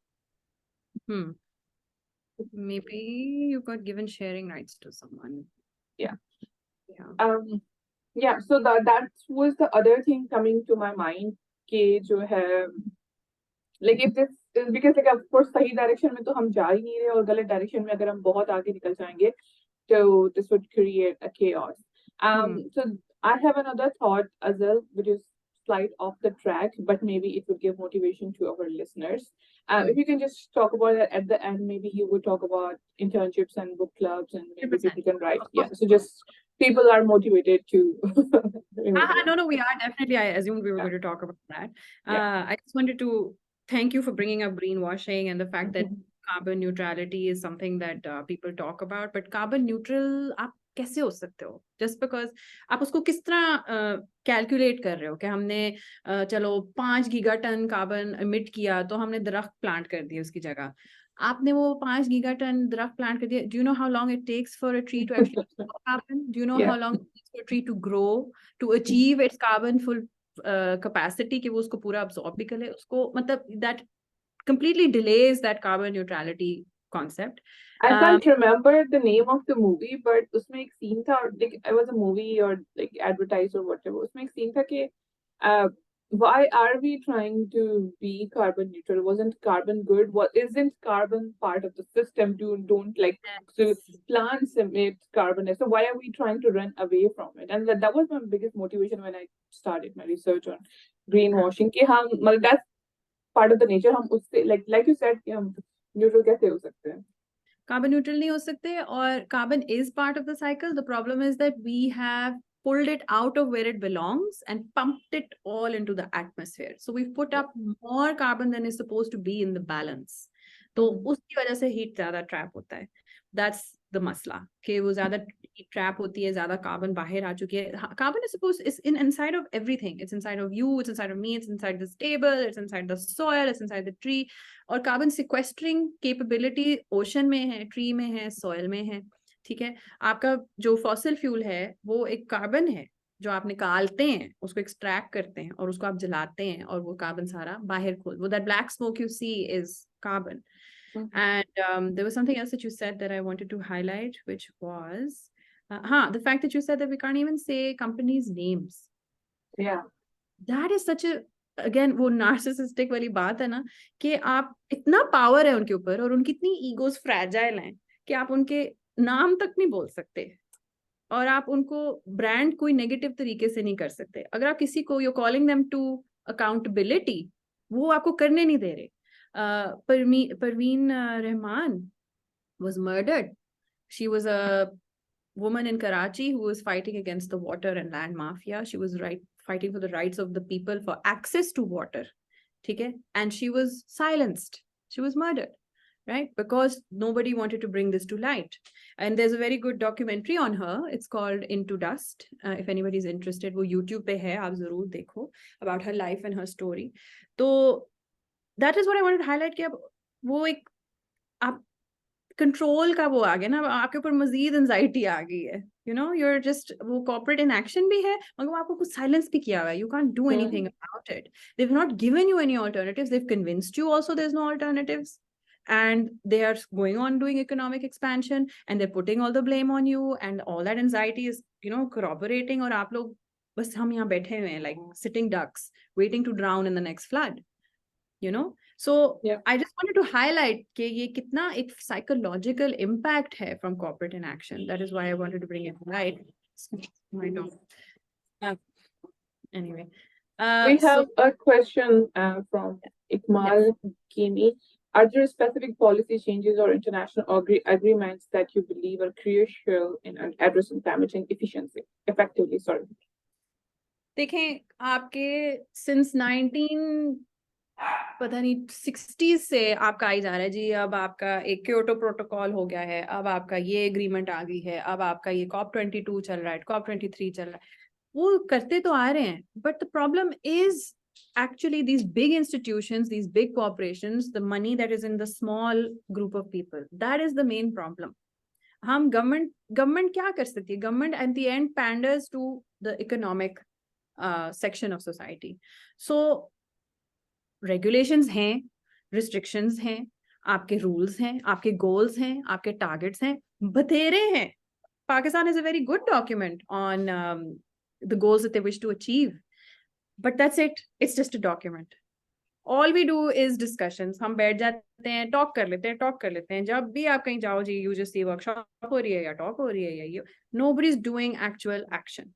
maybe you got given sharing rights to someone. Yeah. Yeah, so that was the other thing coming to my mind कि जो है like if this is because like of course सही direction में तो हम जा ही नहीं रहे और गलत direction में अगर हम बहुत आगे निकल जाएंगे तो this would create a chaos. So I have another thought, Azal, which is slight off the track, but maybe it would give motivation to our listeners. If you can just talk about it at the end, maybe you would talk about internships and book clubs and maybe people can write. Yeah, so just people are motivated to remove them. No, we are definitely. I assumed we were Yeah. going to talk about that. Yeah. I just wanted to thank you for bringing up greenwashing and the fact that Mhm. carbon neutrality is something that people talk about. But carbon neutral आप कैसे हो सकते हो? Just because आप उसको किस तरह calculate कर रहे हो कि हमने चलो 5 गीगाटन कार्बन emit किया तो हमने दरख्त प्लांट कर दिए उसकी जगह. आपने वो 5 गीगाटन दरख्त प्लांट कर दिया. Do you know how long it takes for a tree to actually happen? Do you know Yeah. how long it takes for a tree to grow, to achieve its carbon full capacity कि वो उसको पूरा absorb भी कर ले उसको मतलब that completely delays that carbon neutrality concept. I can't remember the name of the movie, but उसमें एक scene था, like it was a movie or like advertised or whatever. उसमें एक scene था कि why are we trying to be carbon neutral? Wasn't carbon good? What isn't carbon part of the system? Don't like so plants emit carbon. So why are we trying to run away from it? And that was my biggest motivation when I started my research on greenwashing. कि हम मतलब that's part of the nature. हम उससे like you said कि हम neutral कैसे हो सकते हैं? Carbon neutral नहीं हो सकते और carbon is part of the cycle. The problem is that we have pulled it out of where it belongs and pumped it all into the atmosphere. So we've put up more carbon than is supposed to be in the balance. तो उसकी वजह से heat ज़्यादा trap होता है. That's the masla कि वो ज़्यादा heat trap होती है, ज़्यादा carbon बाहर आ चुकी है. Carbon is inside of everything. It's inside of you, it's inside of me, it's inside this table, it's inside the soil, it's inside the tree. और कार्बन सिक्वेस्टरिंग कैपेबिलिटी ओशन में है, tree में है, सॉइल में है. ठीक है, आपका जो फॉसिल फ्यूल है वो एक कार्बन है जो आप निकालते हैं, उसको एक्सट्रैक्ट करते हैं और उसको आप जलाते हैं और वो कार्बन सारा बाहर खोल वो that black smoke you see is carbon. And there was something else that you said that I wanted to highlight, which was the fact that you said that we can't even say companies' names. Yeah. That is such a again वो narcissistic वाली बात है ना कि आप इतना power है उनके ऊपर और उनकी इतनी ईगोस फ्रैजाइल हैं कि आप उनके नाम तक नहीं बोल सकते और आप उनको ब्रांड कोई नेगेटिव तरीके से नहीं कर सकते. अगर आप किसी को you calling them to accountability वो आपको करने नहीं दे रहे. Parveen Rahman was murdered. She was a woman in Karachi who was fighting against the water and land mafia. She was fighting for the rights of the people for access to water. Okay? And she was silenced. She was murdered, right? Because nobody wanted to bring this to light. And there's a very good documentary on her. It's called Into Dust. If anybody's interested, वो YouTube पे है, आप जरूर देखो, about her life and her story. So that is what I wanted to highlight कि अब वो एक आप कंट्रोल का वो आ गया ना, आपके ऊपर मजीद एंजाइटी आ गई है. यू नो यूर जस्ट वो कॉर्पोरेट इनएक्शन भी है मगर वो आपको कुछ साइलेंस भी किया हुआ है. You can't do anything about it. They have not given you any alternatives. They have convinced you also there is no alternatives and they are going on doing economic expansion and they're putting all the blame on you and all that anxiety is corroborating और आप लोग बस हम यहाँ बैठे हुए हैं like sitting ducks waiting to drown in the next flood. So I just wanted to highlight कि ये कितना एक psychological impact है from corporate inaction. That is why I wanted to bring it to light. Anyway, we have a question from Ikmal Kimi. Are there specific policy changes or international agreements that you believe are crucial in addressing climate change effectively? Sorry. देखें आपके since 60s से आपका आई जा रहा है जी. अब आपका एक क्योटो प्रोटोकॉल हो गया है, अब आपका ये एग्रीमेंट आ गई है, अब आपका ये COP22 चल रहा है, COP23 चल रहा है. वो करते तो आ रहे हैं but the problem is actually these big institutions, these big corporations, the money that is in the small group of people, that is the main problem. हम government क्या कर सकती है? Government at the end panders to the economic section of society. So regulations हैं, restrictions हैं, आपके rules हैं, आपके goals हैं, आपके targets हैं, बतेरे हैं. Pakistan is a very good document on the goals that they wish to achieve. But that's it. It's just a document. All we do is discussions. हम बैठ जाते हैं, talk कर लेते हैं. जब भी आप कहीं जाओ जी, you just see workshop हो रही है या talk हो रही है या ये. Nobody's doing actual action.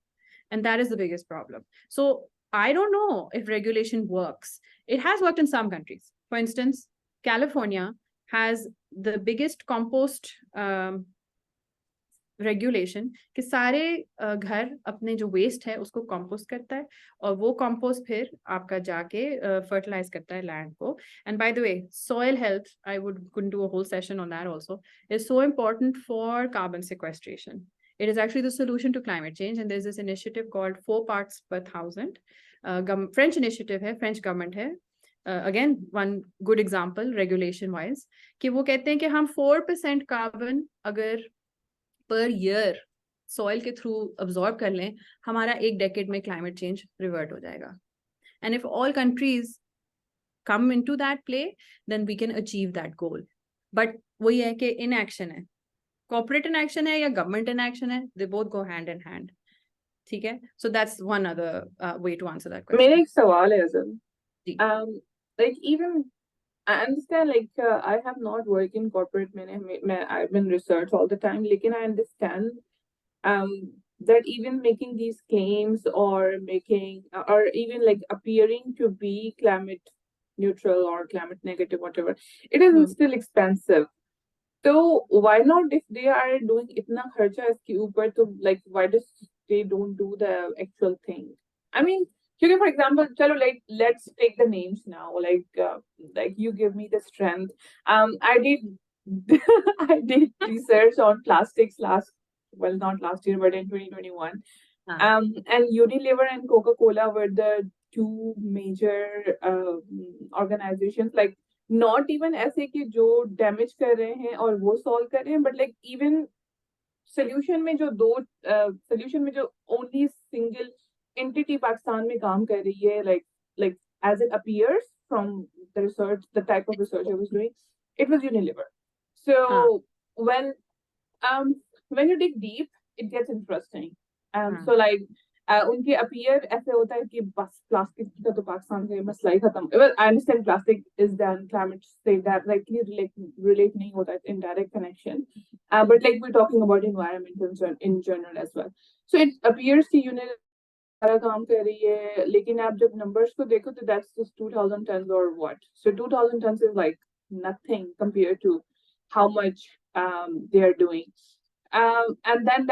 And that is the biggest problem. So I don't know if regulation works. It has worked in some countries. For instance, California has the biggest compost regulation कि सारे घर अपने जो waste है उसको compost करता है और वो कंपोस्ट फिर आपका जाके फर्टिलाइज करता है लैंड को. And by the way, soil health, I would could do a whole session on that also, is so important for carbon sequestration. It is actually the solution to climate change, and there's this initiative called 4 parts per thousand. French initiative है, French government है. Again, one good example, regulation wise, कि वो कहते हैं कि हम 4% carbon अगर per year soil के थ्रू अब्सॉर्ब कर लें, हमारा एक डेकेड में क्लाइमेट चेंज रिवर्ट हो जाएगा. And if all countries come into that play, then we can achieve that goal. But वही है कि इनएक्शन है, कॉर्पोरेट इनएक्शन है या गवर्नमेंट इनएक्शन है, they both go hand in hand. ठीक है, so that's one other way to answer that question. मेरा एक सवाल है अज़ल. जी. Like even I understand, like I have not worked in corporate. I've been research all the time. लेकिन I understand that even making these claims or even like appearing to be climate neutral or climate negative, whatever, it is still expensive. So why not, if they are doing itna kharcha iske upar, to like why does they don't do the actual thing? I mean, for example, chalo, like let's take the names now. Like you give me the strength. I did I did research on plastics not last year, but in 2021. And Unilever and Coca-Cola were the two major organizations, like not even ऐसे कि जो damage कर रहे हैं और वो solve कर रहे हैं, बट लाइक इवन सोल्यूशन में जो ओनली सिंगल एंटिटी पाकिस्तान में काम कर रही है, like as it appears from the research, the type of research I was doing, it was Unilever. So when you dig deep, it gets interesting. So like उनके appear ऐसे होता है कि बस प्लास्टिक का तो पाकिस्तान का मसला ही खत्म. Well, I understand plastic is done climate say that directly relate नहीं होता, it's indirect connection, but like we're talking about environment in general as well. So it appears कि यूनिट सारा काम कर रही है, लेकिन आप जब numbers को देखो तो that's just 2000 tons or what. So 2000 tons is like nothing compared to how much they are doing. And then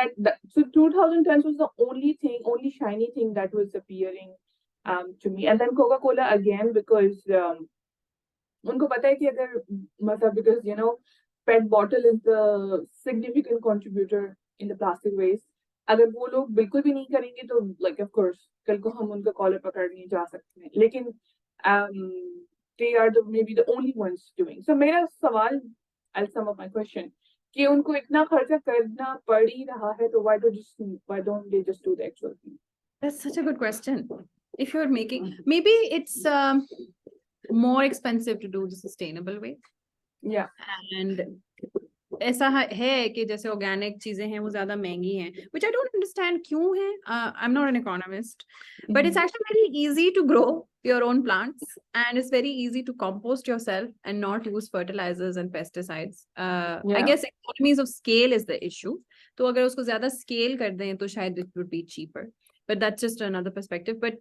so 2000 tons was the only shiny thing that was appearing to me. And then Coca-Cola again, because उनको पता है कि अगर मतलब, because PET bottle is the significant contributor in the plastic waste. अगर वो लोग बिल्कुल भी नहीं करेंगे तो like of course कल को हम उनका कॉलर पकड़ने जा सकते हैं, लेकिन they are maybe the only ones doing. So मेरा सवाल, I'll sum up my question, कि उनको इतना खर्चा करना पड़ ही रहा है, तो why don't they just do the actual thing? That's such a good question. If you're making, maybe it's more expensive to do the sustainable way. Yeah. And ऐसा है कि जैसे ऑर्गेनिक चीजें हैं वो ज्यादा महंगी हैं, which I don't understand क्यों है. I'm not an economist, but it's actually very easy to grow your own plants, and it's very easy to compost yourself and not use fertilizers and pesticides. I guess economies of scale is the issue. तो अगर उसको ज्यादा scale कर दें तो शायद it would be cheaper. But that's just another perspective. But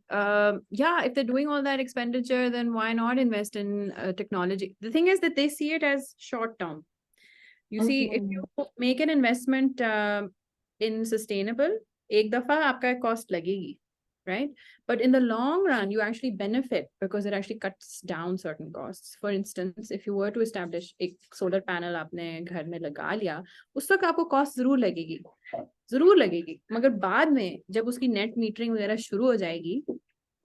yeah, if they're doing all that expenditure, then why not invest in technology? The thing is that they see it as short term. You see, if you make an investment in sustainable, एक दफा आपका cost लगेगी, right? But in the long run, you actually benefit because it actually cuts down certain costs. For instance, if you were to establish एक solar panel आपने घर में लगा लिया, उस तक आपको cost जरूर लगेगी, मगर बाद में जब उसकी net metering वगैरह शुरू हो जाएगी,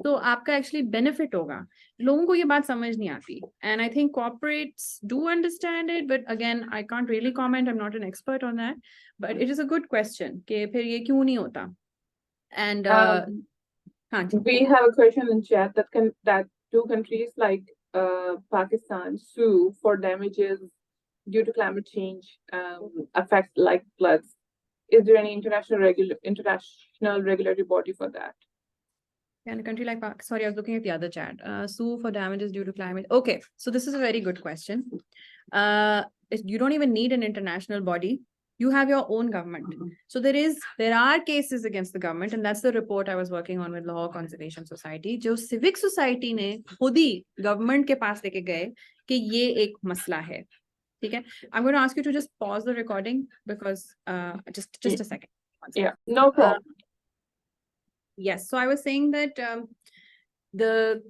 तो आपका एक्चुअली बेनिफिट होगा. लोगों को ये बात समझ नहीं आती, and I think corporates do understand it, but again I can't really comment, I am not an expert on that, but it is a good question कि फिर ये क्यों नहीं होता. And we have a question in chat that two countries like Pakistan sue for damages due to climate change affects like floods. Is there any international regulatory body for that? In a country like Pakistan, sorry, I was looking at the other chat. Sue for damages due to climate. Okay, so this is a very good question. You don't even need an international body. You have your own government. So there are cases against the government, and that's the report I was working on with Law Conservation Society. जो civic society ने खुद ही government के पास लेके गए कि ये एक मसला है, ठीक है? I'm going to ask you to just pause the recording because just a second. One second. Yeah, no problem. Yes, so I was saying that the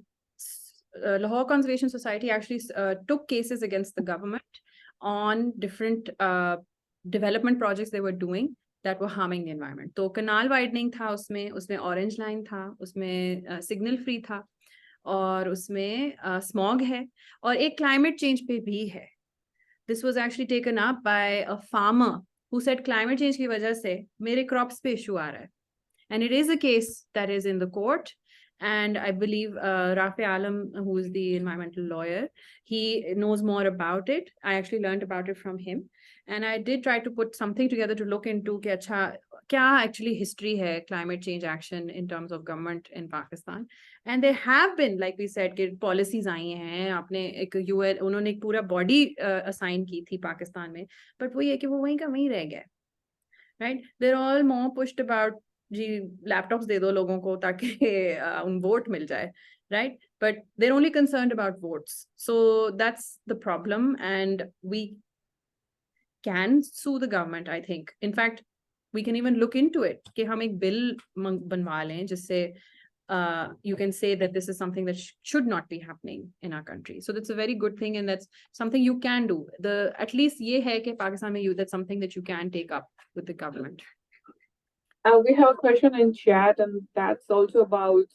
Lahore Conservation Society actually took cases against the government on different development projects they were doing that were harming the environment. तो canal widening था उसमें orange line था, उसमें signal free था, और उसमें smog है, और एक climate change पे भी है. This was actually taken up by a farmer who said climate change की वजह से मेरे crops पे issue आ रहा है. And it is a case that is in the court. And I believe Rafi Alam, who is the environmental lawyer, he knows more about it. I actually learned about it from him. And I did try to put something together to look into कि अच्छा क्या actually history है climate change action in terms of government in Pakistan. And there have been, like we said, कि policies आई हैं, आपने एक UN, उन्होंने एक पूरा body assign की थी पाकिस्तान में, but वो ये कि वो वहीं का वहीं रह गया. Right? They're all more pushed about जी लैपटॉप्स दे दो लोगों को ताकि उन वोट मिल जाए, right? But they're only concerned about votes. So that's the problem, and we can sue the government, I think. In fact, we can even look into it कि हम एक bill बनवा लें जिससे you can say that this is something that should not be happening in our country. So that's a very good thing, and that's something you can do. At least ये है कि पाकिस्तान में that's something that you can take up with the government. We have a question in chat, and that's also about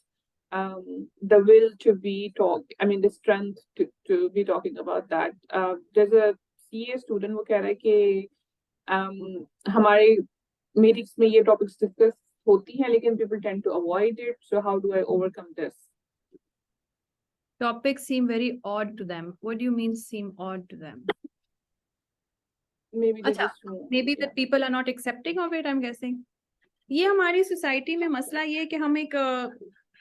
the will to be the strength to be talking about that. There's a CA student who कह रहा है कि हमारे meetings में ये topics discuss होती हैं, लेकिन people tend to avoid it. So how do I overcome this? Topics seem very odd to them. What do you mean seem odd to them? Maybe they maybe that people are not accepting of it, I'm guessing. ये हमारी society में मसला ये है कि हम एक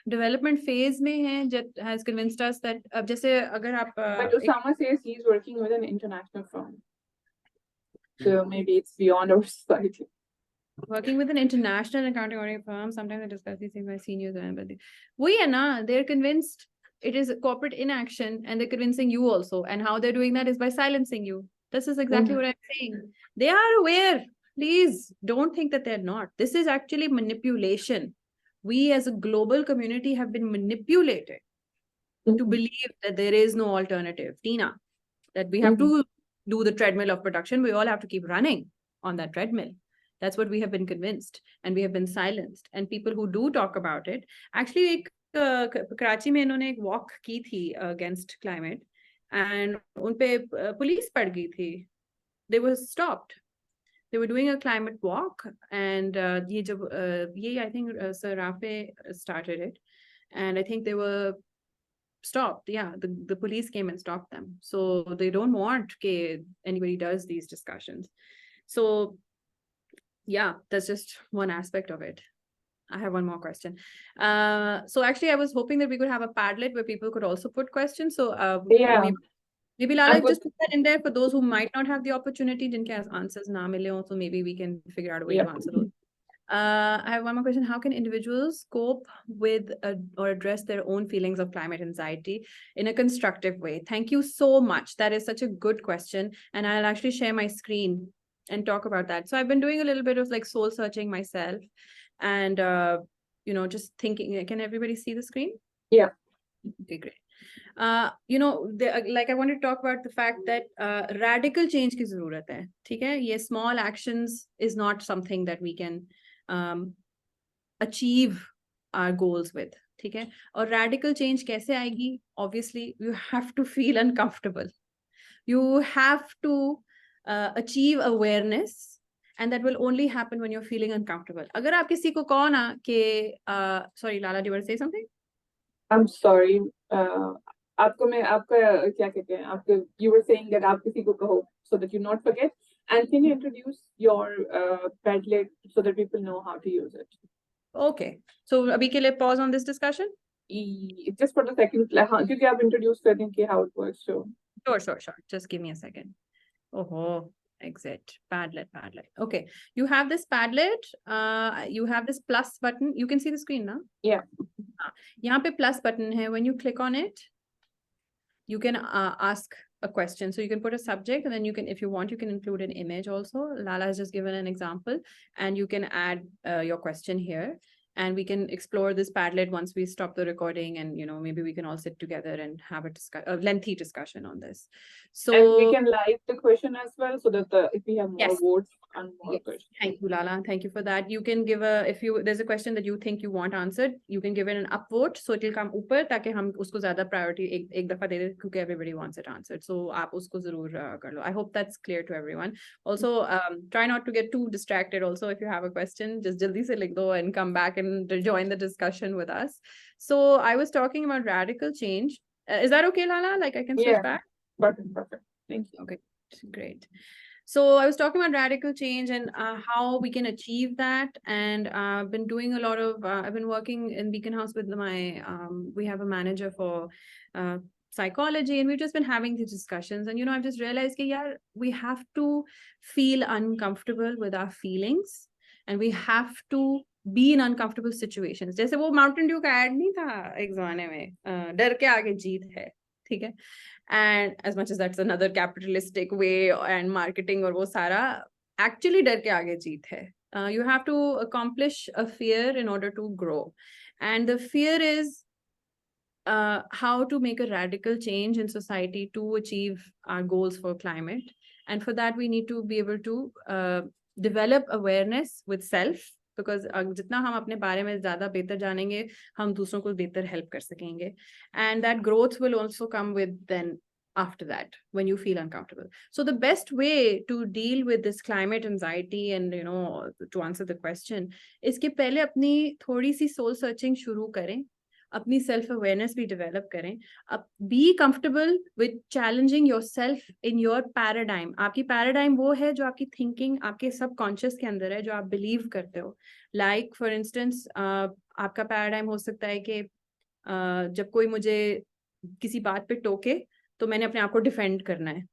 development phase में हैं that has convinced us that अब जैसे अगर आप but Osama says he's working with an international firm, so maybe it's beyond our society. Working with an international accounting firm, sometimes I discuss these things with my seniors, but वही है ना, they're convinced it is corporate inaction, and they're convincing you also, and how they're doing that is by silencing you. This is exactly what I'm saying. They are aware. Please don't think that they're not. This is actually manipulation. We as a global community have been manipulated to believe that there is no alternative, Tina, that we have to do the treadmill of production. We all have to keep running on that treadmill. That's what we have been convinced, and we have been silenced. And people who do talk about it, actually, Karachi में इन्होंने एक walk की थी against climate, and उन पे police पड़ गई थी. They were stopped. They were doing a climate walk, and I think Sir Rafe started it, and I think they were stopped. Yeah, the police came and stopped them. So they don't want that anybody does these discussions. So yeah, that's just one aspect of it. I have one more question. So actually, I was hoping that we could have a Padlet where people could also put questions. So maybe Lala, just put that in there for those who might not have the opportunity, didn't have answers na mile, so maybe we can figure out a way to answer those. I have one more question. How can individuals cope with or address their own feelings of climate anxiety in a constructive way? Thank you so much. That is such a good question. And I'll actually share my screen and talk about that. So I've been doing a little bit of like soul searching myself, and just thinking. Can everybody see the screen? Yeah. Okay, great. Like I want to talk about the fact that radical change की ज़रूरत है, ठीक है? ये small actions is not something that we can achieve our goals with, ठीक है? और radical change कैसे आएगी? Obviously, you have to feel uncomfortable. You have to achieve awareness, and that will only happen when you're feeling uncomfortable. अगर आप किसी को कहो ना कि sorry, Lala, do you want to say something? I'm sorry. आपका क्या कहते हैं? You were saying that आप किसी को कहो so that you not forget. And can you introduce your Padlet so that people know how to use it? Okay. So अभी के लिए pause on this discussion. Just for the second, क्योंकि आप introduce कर दें कि how it works. So. Sure. Just give me a second. Oh, exit. Padlet. Okay. You have this Padlet. You have this plus button. You can see the screen now? Yeah. यहाँ पे plus button है. When you click on it, you can ask a question. So you can put a subject, and then you can, if you want, you can include an image also. Lala has just given an example, and you can add your question here. And we can explore this Padlet once we stop the recording, and maybe we can all sit together and have a lengthy discussion on this. So and we can live the question as well, so that if we have more Yes. votes and more Yes. questions. Thank you, Lala. Thank you for that. You can give there's a question that you think you want answered, you can give it an upvote, so it will come ऊपर ताकि हम उसको ज़्यादा priority एक दफा दे दें, क्योंकि everybody wants it answered. So आप उसको ज़रूर कर लो. I hope that's clear to everyone. Also, try not to get too distracted. Also, if you have a question, just जल्दी से लिख दो and come back and join the discussion with us. So I was talking about radical change. Is that okay, Lala? Like I can switch back? Perfect. Thank you. Okay, great. So I was talking about radical change and how we can achieve that. And I've been doing a lot of, I've been working in Beaconhouse with we have a manager for psychology, and we've just been having these discussions. And, I've just realized that, yeah, we have to feel uncomfortable with our feelings, and we have to be in uncomfortable situations. जैसे वो Mountain Dew का ad नहीं था एक ज़माने में, डर के आगे जीत है, ठीक है? And as much as that's another capitalistic way and marketing और वो सारा, actually डर के आगे जीत है. You have to accomplish a fear in order to grow. And the fear is how to make a radical change in society to achieve our goals for climate. And for that, we need to be able to develop awareness with self, because जितना हम अपने बारे में ज़्यादा बेहतर जानेंगे, हम दूसरों को बेहतर help कर सकेंगे. And that growth will also come with then after that, when you feel uncomfortable. So the best way to deal with this climate anxiety and, to answer the question, is कि पहले अपनी थोड़ी सी soul searching शुरू करें, अपनी self awareness भी develop करें, be comfortable with challenging yourself in your paradigm. आपकी paradigm वो है जो आपकी thinking आपके subconscious के अंदर है, जो आप believe करते हो. Like for instance, आपका paradigm हो सकता है कि जब कोई मुझे किसी बात पे टोके तो मैंने अपने आप को डिफेंड करना है,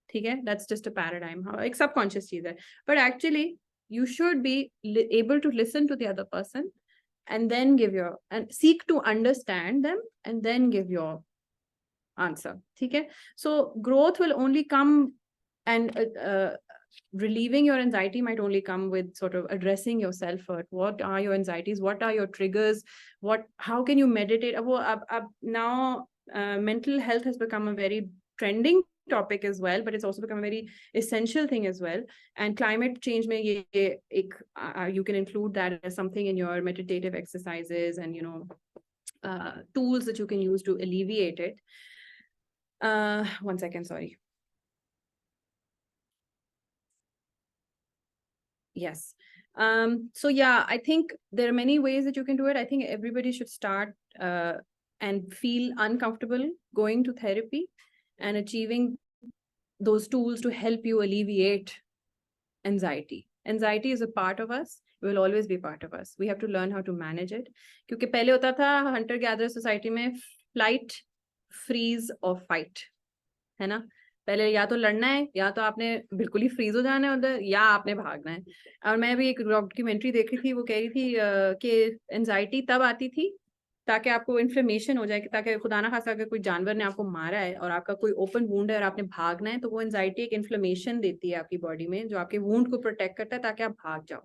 ठीक है? That's just a paradigm, एक subconscious चीज है. But actually, you should be able to listen to the other person and then and seek to understand them and then give your answer, ठीक है? So growth will only come, and relieving your anxiety might only come with sort of addressing yourself first. What are your anxieties? What are your triggers? How can you meditate? Now mental health has become a very trending topic as well, but it's also become a very essential thing as well. And climate change mein you can include that as something in your meditative exercises and tools that you can use to alleviate it. 1 second, sorry. Yes. So yeah, I think there are many ways that you can do it. I think everybody should start and feel uncomfortable going to therapy and achieving those tools to help you alleviate anxiety. Anxiety is a part of us. It will always be part of us. We have to learn how to manage it. क्योंकि पहले होता था hunter-gatherer society में flight, freeze or fight, है ना? पहले या तो लड़ना है, या तो आपने बिल्कुल ही फ्रीज हो जाना है उधर, या आपने भागना है. और मैं भी एक डॉक्यूमेंट्री देख रही थी, वो कह रही थी कि एंजाइटी तब आती थी ताकि आपको इन्फ्लेमेशन हो जाए, ताकि खुदा ना खासा अगर कोई जानवर ने आपको मारा है और आपका कोई ओपन वुंड है और आपने भागना है, तो वो एंजाइटी एक इन्फ्लेमेशन देती है आपकी बॉडी में, जो आपके वुंड को प्रोटेक्ट करता है ताकि आप भाग जाओ.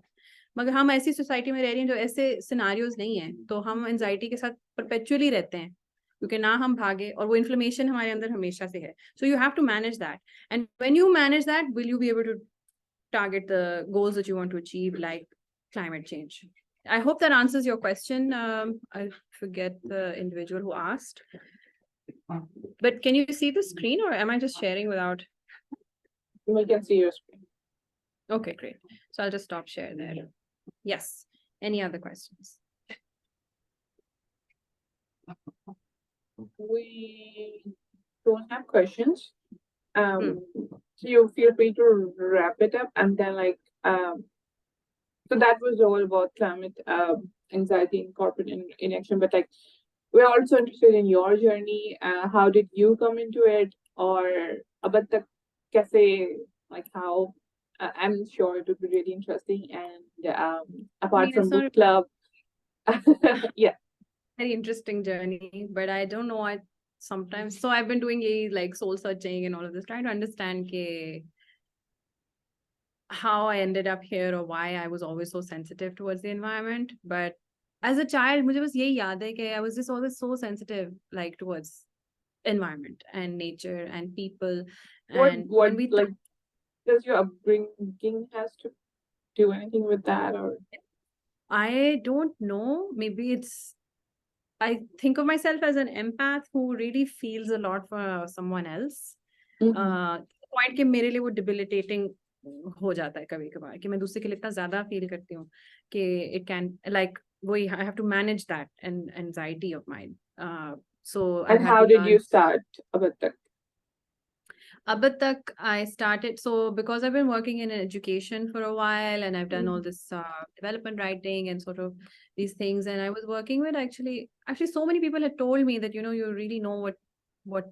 मगर हम ऐसी सोसाइटी में रह रही हैं जो ऐसे सिनारियोज नहीं है, तो हम एंजाइटी के साथ परपेचुअली रहते हैं क्योंकि ना हम भागे, और वो इन्फ्लेमेशन हमारे अंदर हमेशा से है. So you have to manage that, and when you manage that, will you be able to target the goals that you want to achieve, like climate change. I hope that answers your question. I forget the individual who asked, but can you see the screen, or am I just sharing without? We can see your screen. Okay, great. So I'll just stop share there. Yes. Any other questions? We don't have questions. So you feel free to wrap it up, and then so that was all about climate anxiety and corporate inaction. But we're also interested in your journey. How did you come into it, or AbadTak kaise, how? I'm sure it would be really interesting. And apart from book club, yeah. Very interesting journey, but I don't know. sometimes. So I've been doing like soul searching and all of this, trying to understand how I ended up here or why I was always so sensitive towards the environment. But as a child, मुझे बस यही याद है कि I was just always so sensitive like towards environment and nature and people. And What when we like does your upbringing has to do anything with that, or I don't know, maybe it's I think of myself as an empath who really feels a lot for someone else. Point कि मेरे लिए वो debilitating हो जाता है कभी कभार कि मैं दूसरे के लिए इतना ज्यादा फील करती हूँ कि it can like वही I have to manage that and anxiety of mine. So I've and had how to did learn. you start AbadTak? AbadTak, I started, so because I've been working in education for a while and I've done all this development writing and sort of these things, and I was working with actually so many people had told me that, you know, you really know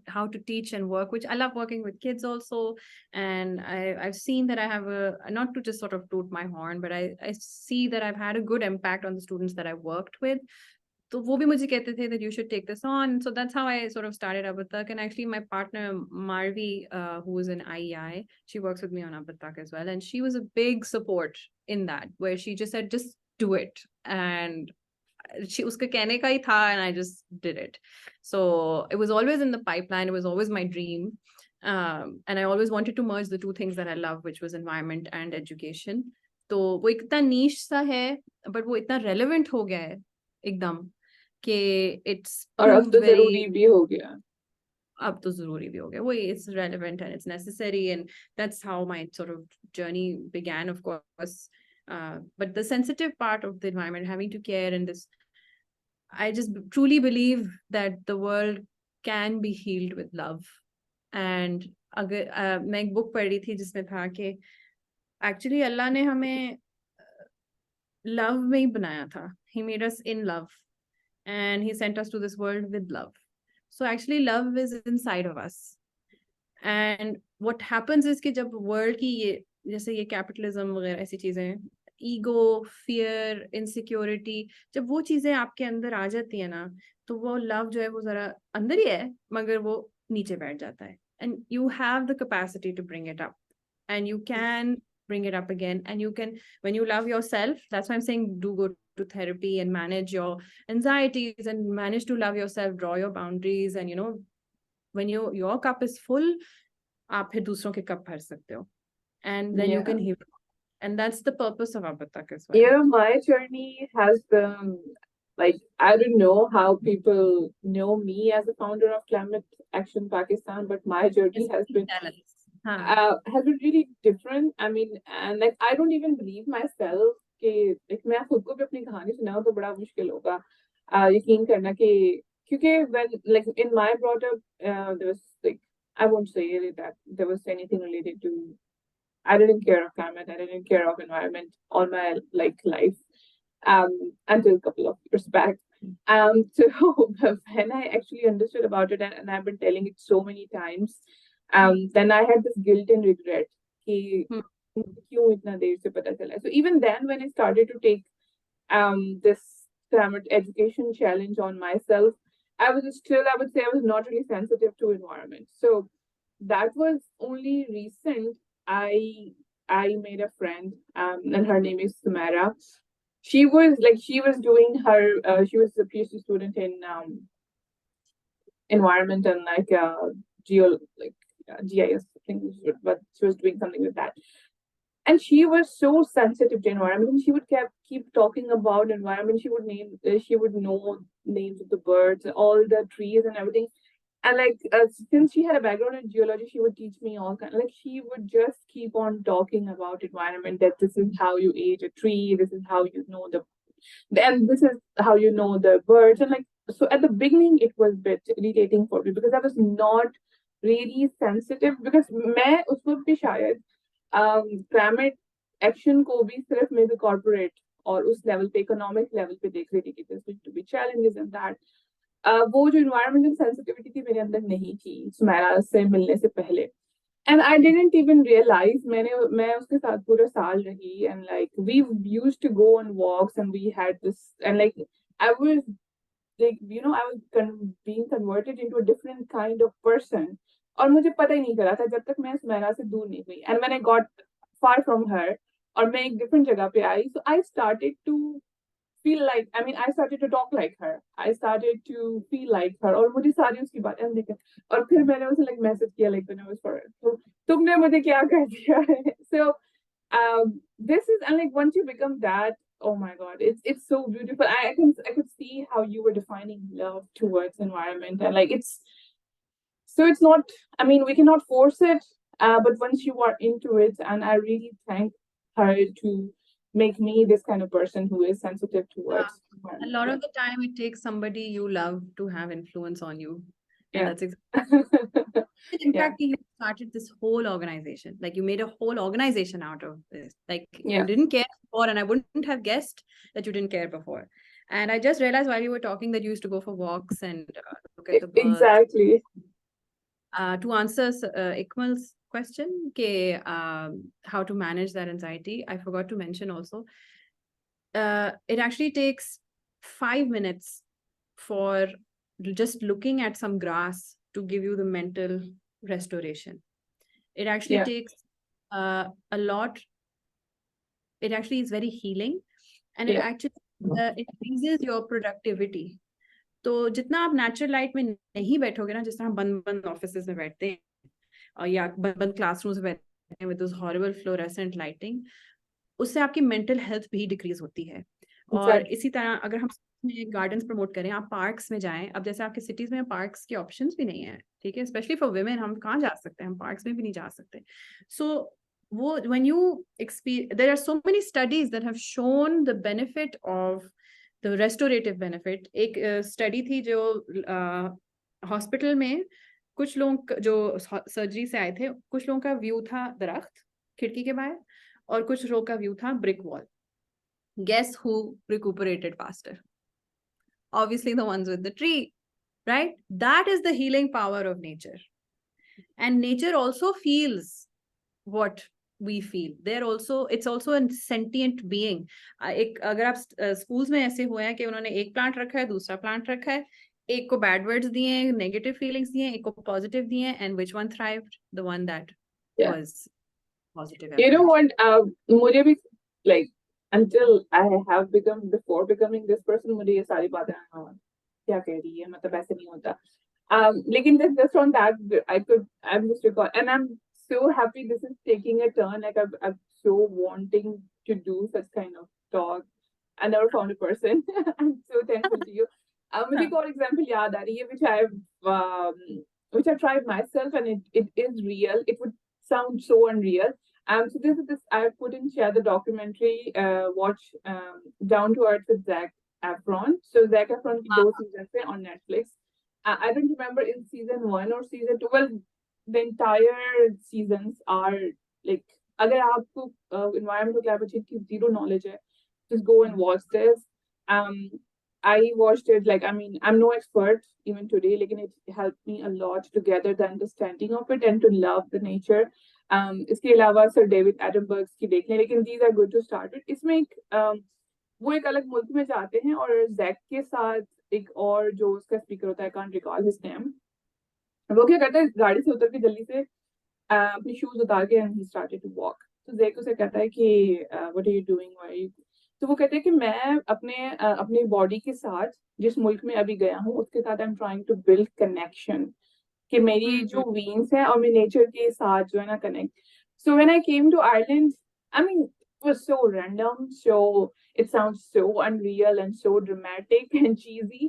how to teach and work, which I love working with kids also. And I've seen that I have not to just sort of toot my horn, but I see that I've had a good impact on the students that I worked with. तो वो भी मुझे कहते थे that you should take this on. So that's how I sort of started AbadTak. And actually my partner Marvi, who is in IEI, she works with me on AbadTak as well. And she was a big support in that, where she just said, just do it. And she uska कहने का ही था, and I just did it. So it was always in the pipeline. It was always my dream. And I always wanted to merge the two things that I love, which was environment and education. तो वो इतना niche सा है, but वो इतना relevant हो गया है एकदम कि it's और अब proved तो very, जरूरी भी हो गया. अब तो जरूरी भी हो गया वही, it's relevant and it's necessary, and that's how my sort of journey began, of course. But the sensitive part of the environment, having to care, and this, I just truly believe that the world can be healed with love. And अगर मैं एक book पढ़ रही थी जिसमें था कि actually अल्लाह ने हमें लव में ही बनाया था. He made us in love and he sent us to this world with love. So actually love is inside of us. And what happens is कि जब वर्ल्ड की ये जैसे ये कैपिटलिज्म वगैरह ऐसी चीजें, ईगो, फियर, इनसिक्योरिटी, जब वो चीजें आपके अंदर आ जाती है ना, तो वो लव जो है वो जरा अंदर ही है मगर वो नीचे बैठ जाता है. And you have the capacity to bring it up, and you can bring it up again, and you can, when you love yourself, that's why I'm saying do go to therapy and manage your anxieties and manage to love yourself, draw your boundaries, and you know, when your cup is full, आप फिर दूसरों के cup भर सकते हो, and then you can heal. And that's the purpose of AbadTak as well. Yeah, my journey has been like, I don't know how people know me as a founder of Climate Action Pakistan, but my journey has been really different. I mean, and like I don't even believe myself कि like मैं खुद को भी अपनी कहानी सुनाऊं तो बड़ा मुश्किल होगा यकीन करना कि क्योंकि when like in my brought up there was like I won't say that there was anything related to, I didn't care of climate, I didn't care of environment all my like life until a couple of years back. So when I actually understood about it, and I've been telling it so many times, then I had this guilt and regret. कि क्यों इतना देर से पता चला. So even then, when I started to take this climate education challenge on myself, I would say I was not really sensitive to environment. So that was only recent. I made a friend, and her name is Sumera. She was doing her she was a PhD student in environment and like GIS things, but she was doing something with that. And she was so sensitive to environment, and she would keep talking about environment. She would know names of the birds, all the trees and everything. And like since she had a background in geology, she would teach me all kind. Like she would just keep on talking about environment. That this is how you age a tree. This is how you know and this is how you know the birds. And like so, at the beginning, it was a bit irritating for me because I was not really sensitive. Because मैं उस वक्त भी शायद climate action को भी सिर्फ maybe corporate और उस level पे economic level पे देख रही थी कि there's going to be challenges and that. वो जो environmental sensitivity थी मेरे अंदर नहीं थी सुमैरा से मिलने से पहले. And I didn't even realize मैं उसके साथ पूरा साल रही, and like we used to go on walks and we had this, and like I was like, you know, I was being converted into a different kind of person. और मुझे पता ही नहीं चला था जब तक मैं सुनैना से दूर नहीं हुई. And when I got far from her, और मैं एक different जगह पे आई, so I started to feel like, I mean, I started to talk like her. I started to feel like her. और मुझे सारी उसकी बातें देखा. और फिर मैंने उसे like message किया like when I was for her. तो तुमने मुझे क्या कर दिया है? So this is, and like once you become that, oh my god, it's so beautiful. I could see how you were defining love towards environment, and like it's not, I mean, we cannot force it, but once you are into it, and I really thank her to make me this kind of person who is sensitive towards a lot of the time it takes somebody you love to have influence on you. And yeah. that's in fact, you started this whole organization. Like you made a whole organization out of this. Like you didn't care before, and I wouldn't have guessed that you didn't care before. And I just realized while you were talking that you used to go for walks and look at the birds. Exactly. To answer Ikmal's question, how to manage that anxiety, I forgot to mention also. It actually takes 5 minutes for just looking at some grass to give you the mental restoration. It actually takes a lot. It actually is very healing, and it actually increases your productivity. तो जितना आप natural light में नहीं बैठोगे ना, जिस तरह हम बंद बंद ऑफिसेज में बैठते हैं या बंद बंद क्लासरूम्स में बैठते हैं विद हॉरिबल फ्लोरेसेंट लाइटिंग, उससे आपकी मेंटल हेल्थ भी डिक्रीज होती है. और इसी तरह अगर हम गार्डन्स प्रमोट करें, आप पार्क्स में जाएं. अब जैसे आपके सिटीज में पार्क्स के ऑप्शंस भी नहीं है, ठीक है, स्पेशली फॉर वुमेन. हम कहाँ जा सकते हैं? हम पार्क्स में भी नहीं जा सकते. सो वो when you experience, there are so many studies that have shown the benefit of the restorative benefit. एक स्टडी थी जो हॉस्पिटल में कुछ लोग जो सर्जरी से आए थे, कुछ लोगों का व्यू था दरख्त खिड़की के बाहर और कुछ लोगों का व्यू था brick wall. Guess who recuperated faster? Obviously the ones with the tree, right? That is the healing power of nature. And nature also feels what we feel. It's also a sentient being. अगर आप schools में ऐसे हुए हैं कि उन्होंने एक plant रखा है, दूसरा plant रखा है, एक को bad words दिए, negative feelings दिए, एक को positive दिए, and which one thrived? The one that was positive. You know what? मुझे भी like until I have become, before becoming this person, मुझे ये सारी बातें क्या कह रही है, मतलब ऐसे नहीं होता. लेकिन just on that, I'm just recall, and I'm so happy this is taking a turn. Like I'm so wanting to do such kind of talk. I never found a person. I'm so thankful to you. मुझे एक और example याद आ रही है, which I've tried myself, and it is real. It would sound so unreal. So this I couldn't share the documentary. Watch Down to Earth with Efron. So Efron की 2 seasons है on Netflix. I don't remember in season 1 or season 2. Well, the entire seasons are like, अगर आपको environmental climate change की zero knowledge है, just go and watch this. I watched it, like, I mean, I'm no expert even today, like, it helped me a lot to gather the understanding of it and to love the nature. इसके अलावा sir David Attenborough की देख लें, लेकिन these are good to start with. इसमें वो एक अलग मुल्क में जाते हैं और जैक के साथ एक और जो उसका स्पीकर होता है, I can't recall his name, वो क्या करता है, गाड़ी से उतर के जल्दी से अपनी शूज उतार के and he started to walk. तो जैक उसे कहता है कि what are you doing, why are you? तो वो कहते हैं कि मैं अपने बॉडी के साथ जिस मुल्क में अभी गया हूँ उसके साथ I am trying to build connection, कि मेरी जो वीन्स है और मैं नेचर के साथ जो है ना connect. So when I came to Ireland, I mean it was so random, so it sounds so unreal and so dramatic and cheesy.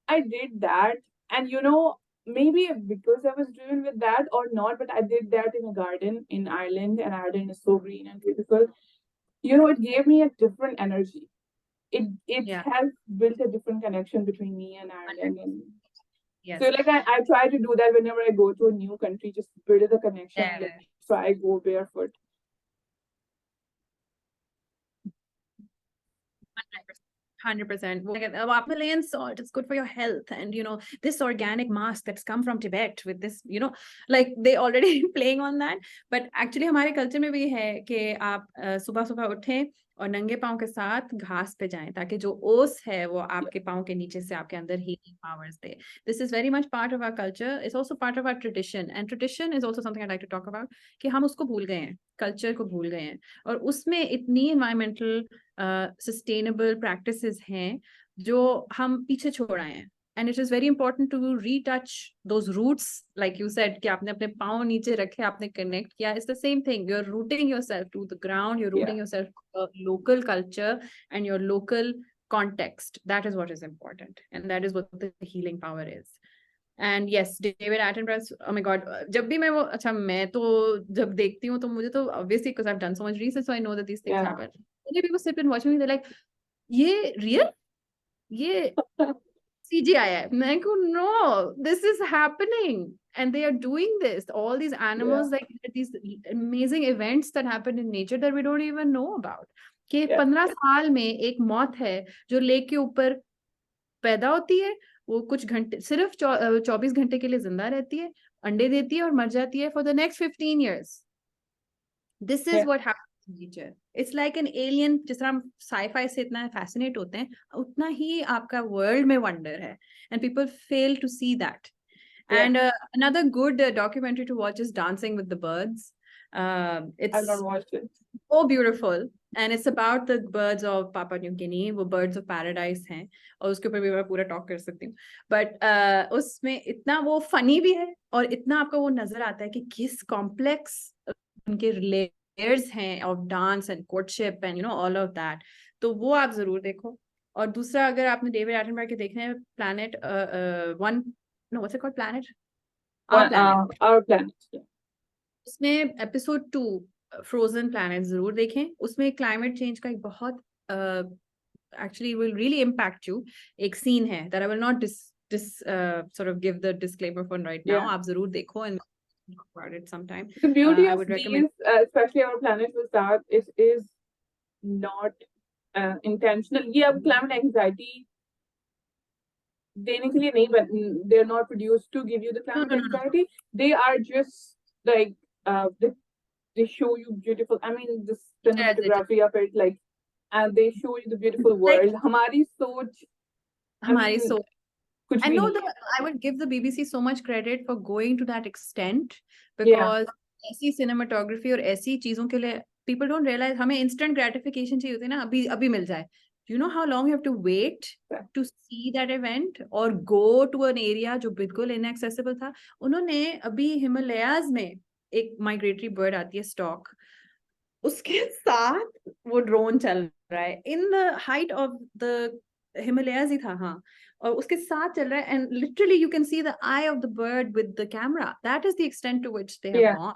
I did that, and you know, maybe because I was driven with that or not, but I did that in a garden in Ireland, and Ireland is so green and beautiful. You know, it gave me a different energy. It has built a different connection between me and Ireland. And so like I try to do that whenever I go to a new country, just build the connection, like try go barefoot. 100%. Himalayan salt, it's good for your health. And, you know, this organic mask that's come from Tibet with this, you know, like they already playing on that. But actually, हमारे culture में भी है कि आप सुबह सुबह उठें, और नंगे पाँव के साथ घास पे जाएं, ताकि जो ओस है वो आपके पाँव के नीचे से आपके अंदर हीलिंग पावर्स दे. This is very much part of our culture, it's also part of our tradition, and tradition is also something I like to talk about, कि हम उसको भूल गए हैं, कल्चर को भूल गए हैं, और उसमें इतनी एनवायरमेंटल सस्टेनेबल प्रैक्टिसेस हैं जो हम पीछे छोड़ आए हैं. And it is very important to retouch those roots, like you said, कि आपने अपने पाँव नीचे रखे, आपने connect किया. It's the same thing. You're rooting yourself to the ground. You're rooting yourself to a local culture and your local context. That is what is important, and that is what the healing power is. And yes, David Attenborough. Oh my God. जब भी मैं वो, अच्छा मैं तो जब देखती हूँ तो मुझे तो obviously because I've done so much research, so I know that these things happen. Many people sit and watch me. They're like, ये real? ये CGI है. मैं को, no, this is happening, and they are doing this. All these animals, like these amazing events that happen in nature that we don't even know about. कि 15 साल में एक मौत है जो लेक के ऊपर पैदा होती है, वो कुछ घंटे, सिर्फ 24 घंटे के लिए जिंदा रहती है, अंडे देती है और मर जाती है for the next 15 years. This is what happens in nature. It's like an alien. जिस तरह हम sci-fi से इतना fascinate होते हैं, उतना ही आपका world में wonder है, and people fail to see that. And another good documentary to watch is Dancing with the Birds. It's I've not watched it. so beautiful, and it's about the birds of Papua New Guinea. वो birds of paradise हैं, और उसके ऊपर भी मैं पूरा talk कर सकती हूँ. But उसमें इतना वो funny भी है, और इतना आपको वो नजर आता है कि किस complex उनके layers हैं of dance and courtship and all of that. तो वो आप जरूर देखो. और दूसरा, अगर आपने डेविड एटनबर्ग के देखने हैं, planet one, no, what's it called, planet, our planet, Our planet. उसमें episode 2 frozen planet जरूर देखें. उसमें climate change का एक बहुत actually will really impact you. एक scene है that I will not sort of give the disclaimer for right now. आप जरूर देखो and talk about it sometime. The beauty I of would these, recommend. especially our planet, was that it is not intentional. ये अब climate anxiety देने के लिए नहीं, but they're not produced to give you the climate anxiety. They are just like they show you beautiful. I mean, the cinematography of it, like, and they show you the beautiful world. हमारी सोच, हमारी सोच. कुछ I भी know नहीं that I would give the BBC so much credit for going to that extent, because ऐसी cinematography और ऐसी चीजों के लिए people don't realize हमें instant gratification चाहिए होती है ना, अभी अभी मिल जाए. You know how long you have to wait to see that event or go to an area जो बिल्कुल inaccessible था. उन्होंने अभी हिमालयाज में एक migratory bird आती है, stork, उसके साथ वो ड्रोन चल रहा है in the height of the Himalayas ही था, हाँ, और उसके साथ चल रहा है, and literally you can see the eye of the bird with the camera. That is the extent to which they have gone.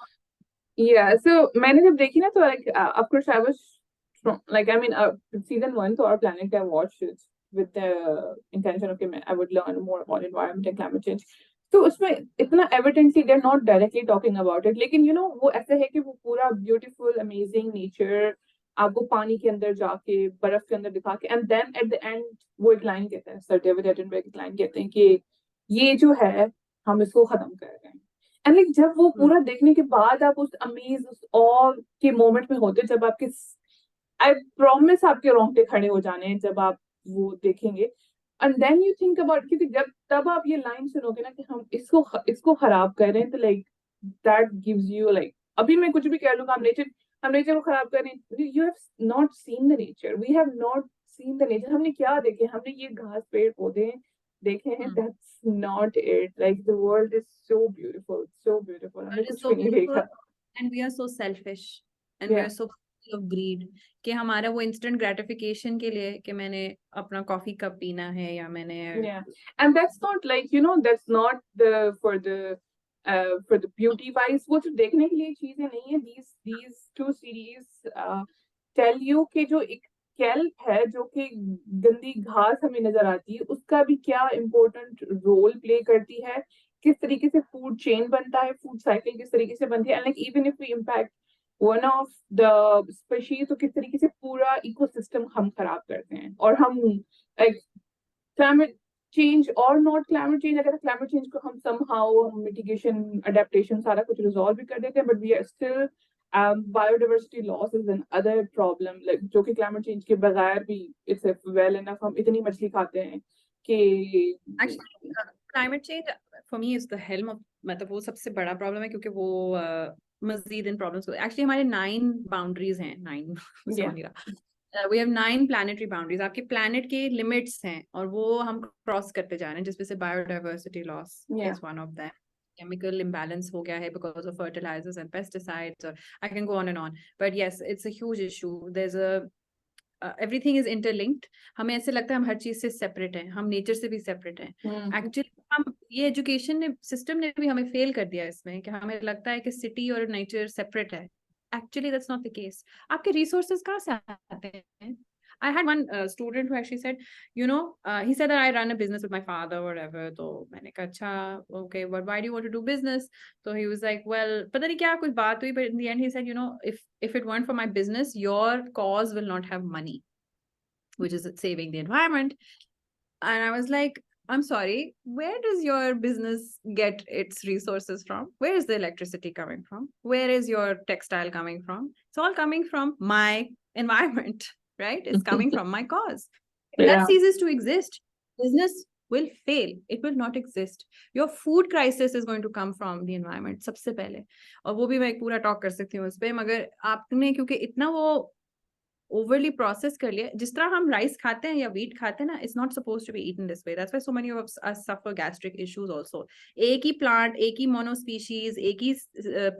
Yeah, so मैंने जब देखी ना, तो like of course I was like, I mean, season 1 to our planet I watched it with the intention of I would learn more about environment and climate change. तो उसमें इतना evidently they're not directly talking about it, लेकिन वो ऐसा है कि वो पूरा beautiful amazing nature आपको पानी के अंदर जाके बर्फ के अंदर दिखा के, and then at the end वो एक लाइन कहते हैं, सर डेविड एटनबर्ग एक लाइन कहते हैं कि ये जो है हम इसको खत्म कर रहे हैं. एंड लाइक जब वो पूरा देखने के बाद आप उस अमेज, उस ऑ के मोमेंट में होते, जब आपके, आई प्रॉमिस आपके रोंगटे खड़े हो जाने हैं जब आप वो देखेंगे. And then you think about, क्योंकि जब तब आप ये लाइन सुनोगे ना कि हम इसको खराब कर रहे हैं, तो like that gives you like, अभी मैं कुछ भी कह लूंगा हम नेचर को खराब कर रहे हैं. You have not seen the nature, we have not seen the nature. हमने क्या देखे, हमने ये घास पेड़ पौधे देखे हैं. That's not it. Like the world is so beautiful, so beautiful. हमने कुछ भी नहीं देखा. And we are so selfish, and we are so full of greed कि हमारा वो instant gratification के लिए कि मैंने अपना कॉफी कप पीना है, या मैंने. And that's not like, that's not for the beauty wise. वो सिर्फ देखने के लिए चीजें नहीं है. These two series tell you कि जो एक kelp है जो कि गंदी घास हमें नजर आती है, उसका भी क्या इम्पोर्टेंट रोल प्ले करती है, किस तरीके से फूड चेन बनता है, फूड साइकिल किस तरीके से बनती है. Like even if we impact one of the species, तो किस तरीके से पूरा इकोसिस्टम हम खराब करते हैं. और हम लाइक क्लाइमेट चेंज और नॉट क्लाइमेट चेंज, अगर क्लाइमेट चेंज को हम समहाउ मिटिगेशन, अडेप्टेशन सारा कुछ रिजॉल्व भी कर देते हैं, but we are still Biodiversity loss is another problem, like जो कि climate change के बगैर भी it's well enough हम इतनी मछली खाते हैं कि Actually, climate change for me is the helm of, मतलब वो सबसे बड़ा problem है क्योंकि वो मजीद इन problems को actually हमारे 9 boundaries हैं, 9 yeah. नहीं रहा. We have 9 planetary boundaries. आपके planet के limits हैं और वो हम cross करते जा रहे हैं, जिसमें से biodiversity loss Yeah. is one of them. Chemical imbalance हो गया है because of fertilizers and pesticides, or I can go on and on. But yes, it's a huge issue. There's a everything is interlinked. हमें ऐसे लगता है हम हर चीज से separate हैं, हम nature से भी separate हैं. Actually हम ये education system ने भी हमें fail कर दिया इसमें कि हमें लगता है कि city और nature separate है. Actually that's not the case. आपके resources कहाँ से आते हैं? I had one student who actually said, he said that I run a business with my father or whatever. तो मैंने कहा अच्छा, okay, but why do you want to do business? So he was like, well, पता नहीं क्या कुछ बात हुई, but in the end he said, if it weren't for my business, your cause will not have money, which is saving the environment. And I was like, I'm sorry, where does your business get its resources from? Where is the electricity coming from? Where is your textile coming from? It's all coming from my environment, right? It's coming from my cause. If Yeah. that ceases to exist, business will fail. It will not exist. Your food crisis is going to come from the environment, सबसे पहले. और वो भी मैं एक पूरा talk कर सकती हूँ उस पे, मगर आपने क्योंकि इतना वो overly processed कर लिया, जिस तरह हम rice खाते हैं या wheat खाते हैं ना, it's not supposed to be eaten this way. That's why so many of us suffer gastric issues also. एक ही plant, एक ही monospecies, एक ही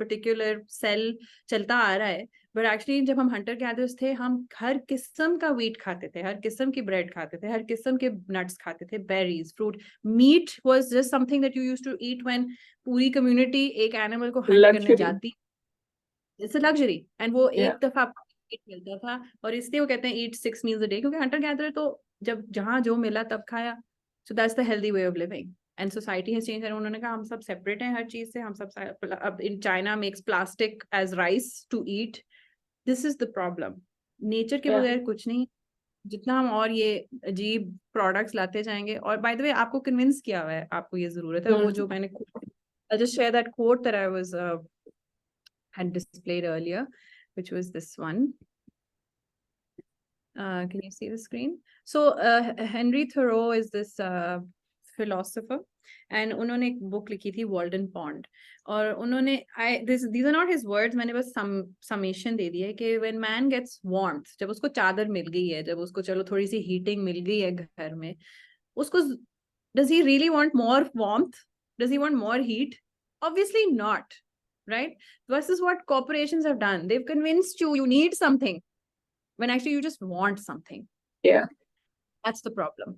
particular cell चलता आ रहा है, but actually जब हम hunter gatherers थे, हम हर किस्म का wheat खाते थे, हर किस्म की bread खाते थे, हर किस्म के nuts खाते थे, berries, fruit. Meat was just something that you used to eat when पूरी community एक animal को hunt करने जाती. It's a luxury. And वो एक दफा eat मिलता था, और इसलिए वो कहते हैं eat 6 meals a day, क्योंकि hunter gatherer तो जब जहां जो मिला तब खाया. So that's the healthy way of living. And society has changed. And उन्होंने कहा हम सब separate हैं हर चीज से, हम सब अब in China makes plastic as rice to eat. This is the problem. Nature के बगैर कुछ नहीं. जितना हम और ये अजीब products लाते जाएंगे, और by the way आपको convince किया हुआ है, आपको ये जरूरत है. वो जो मैंने I'll just share that quote that I was had displayed earlier, which was this one. Can you see the screen? So Henry Thoreau is this philosopher, and उन्होंने एक book लिखी थी Walden Pond, और उन्होंने these are not his words, मैंने बस summation दे दी है कि when man gets warmth, जब उसको चादर मिल गई है, जब उसको चलो थोड़ी सी heating मिल गई है घर में, उसको does he really want more warmth? Does he want more heat? Obviously not, right? This is what corporations have done. They've convinced you need something when actually you just want something. Yeah. That's the problem.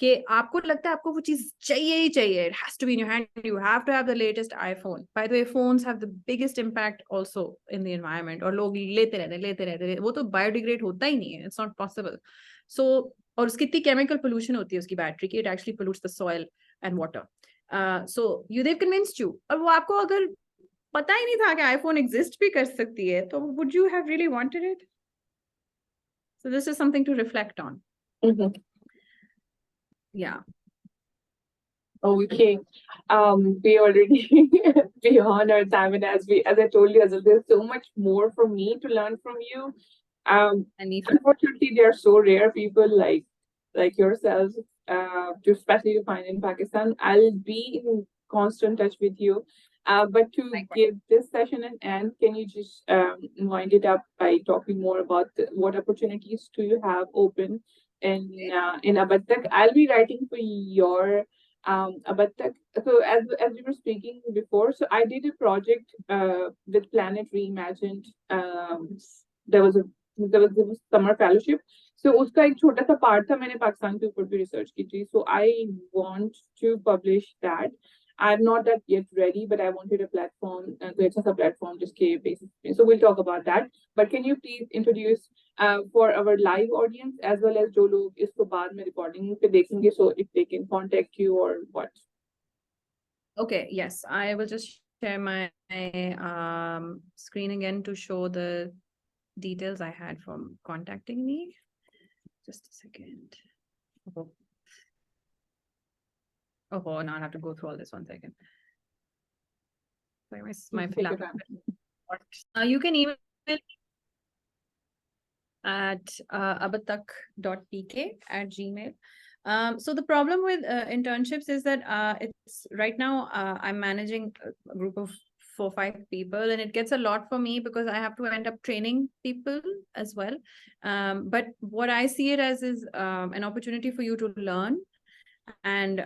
कि आपको लगता है आपको वो चीज चाहिए ही चाहिए. It has to be in your hand. You have to have the latest iPhone. By the way, phones have the biggest impact also in the environment. और लोग लेते रहते. वो तो biodegrade होता ही नहीं है. It's not possible. So और उसकी इतनी chemical pollution होती है उसकी battery की, it actually pollutes the soil and water. So they've convinced you. और वो आपको अगर पता ही नहीं था कि iPhone exist भी कर सकती है, तो would you have really wanted it? So this is something to reflect on. Yeah. Okay. We already beyond our time, and as I told you, Azal, there's so much more for me to learn from you. Unfortunately, there are so rare people like yourselves, especially to find in Pakistan. I'll be in constant touch with you. But to give this session an end, can you just wind it up by talking more about what opportunities do you have open in AbadTak? I'll be writing for your AbadTak. So as we were speaking before, so I did a project with Planet Reimagined. There was summer fellowship. So उसका एक छोटा सा part था, मैंने पाकिस्तान के ऊपर भी research की थी. So I want to publish that. I'm not that yet ready, but I wanted a platform, it's a platform just के basis. So we'll talk about that. But can you please introduce for our live audience as well as जो लोग इसको बाद में recording पे देखेंगे, so if they can contact you or what? Okay, yes, I will just share my screen again to show the details I had from contacting me. Just a second. Oh, now I have to go through all this. 1 second. Sorry, my laptop You can email at abadtak.pk@gmail. So the problem with internships is that it's right now I'm managing a group of 4 or 5 people, and it gets a lot for me because I have to end up training people as well. But what I see it as is an opportunity for you to learn, and